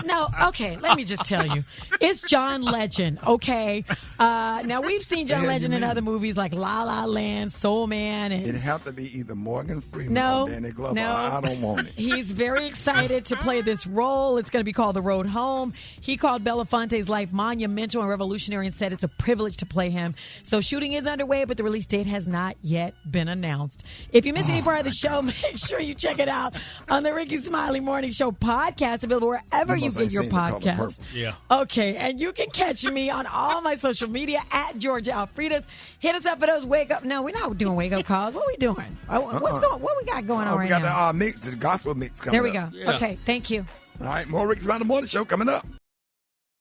Speaker 6: No, okay, let me just tell you. It's John Legend, okay? Now, we've seen John Legend in other movies like La La Land, Soul Man. And
Speaker 2: it'd have to be either Morgan Freeman
Speaker 6: or
Speaker 2: Danny Glover.
Speaker 6: No,
Speaker 2: I don't want it.
Speaker 6: He's very excited to play this role. It's going to be called The Road Home. He called Belafonte's life monumental and revolutionary and said it's a privilege to play him. So shooting is underway, but the release date has not yet been announced. If you miss any part of the show, make sure you check it out on the Rickey Smiley Morning Show podcast, available wherever you get your podcasts.
Speaker 9: Yeah.
Speaker 6: Okay, and you can catch me on all my social media at Georgia Alfredas. Hit us up for those wake up. No, we're not doing wake up calls. What are we doing? What we got going on right now?
Speaker 2: We got the mix, the gospel mix coming up.
Speaker 6: There we go. Yeah. Okay, thank you.
Speaker 2: All right, more Rickey Smiley Morning Show coming up.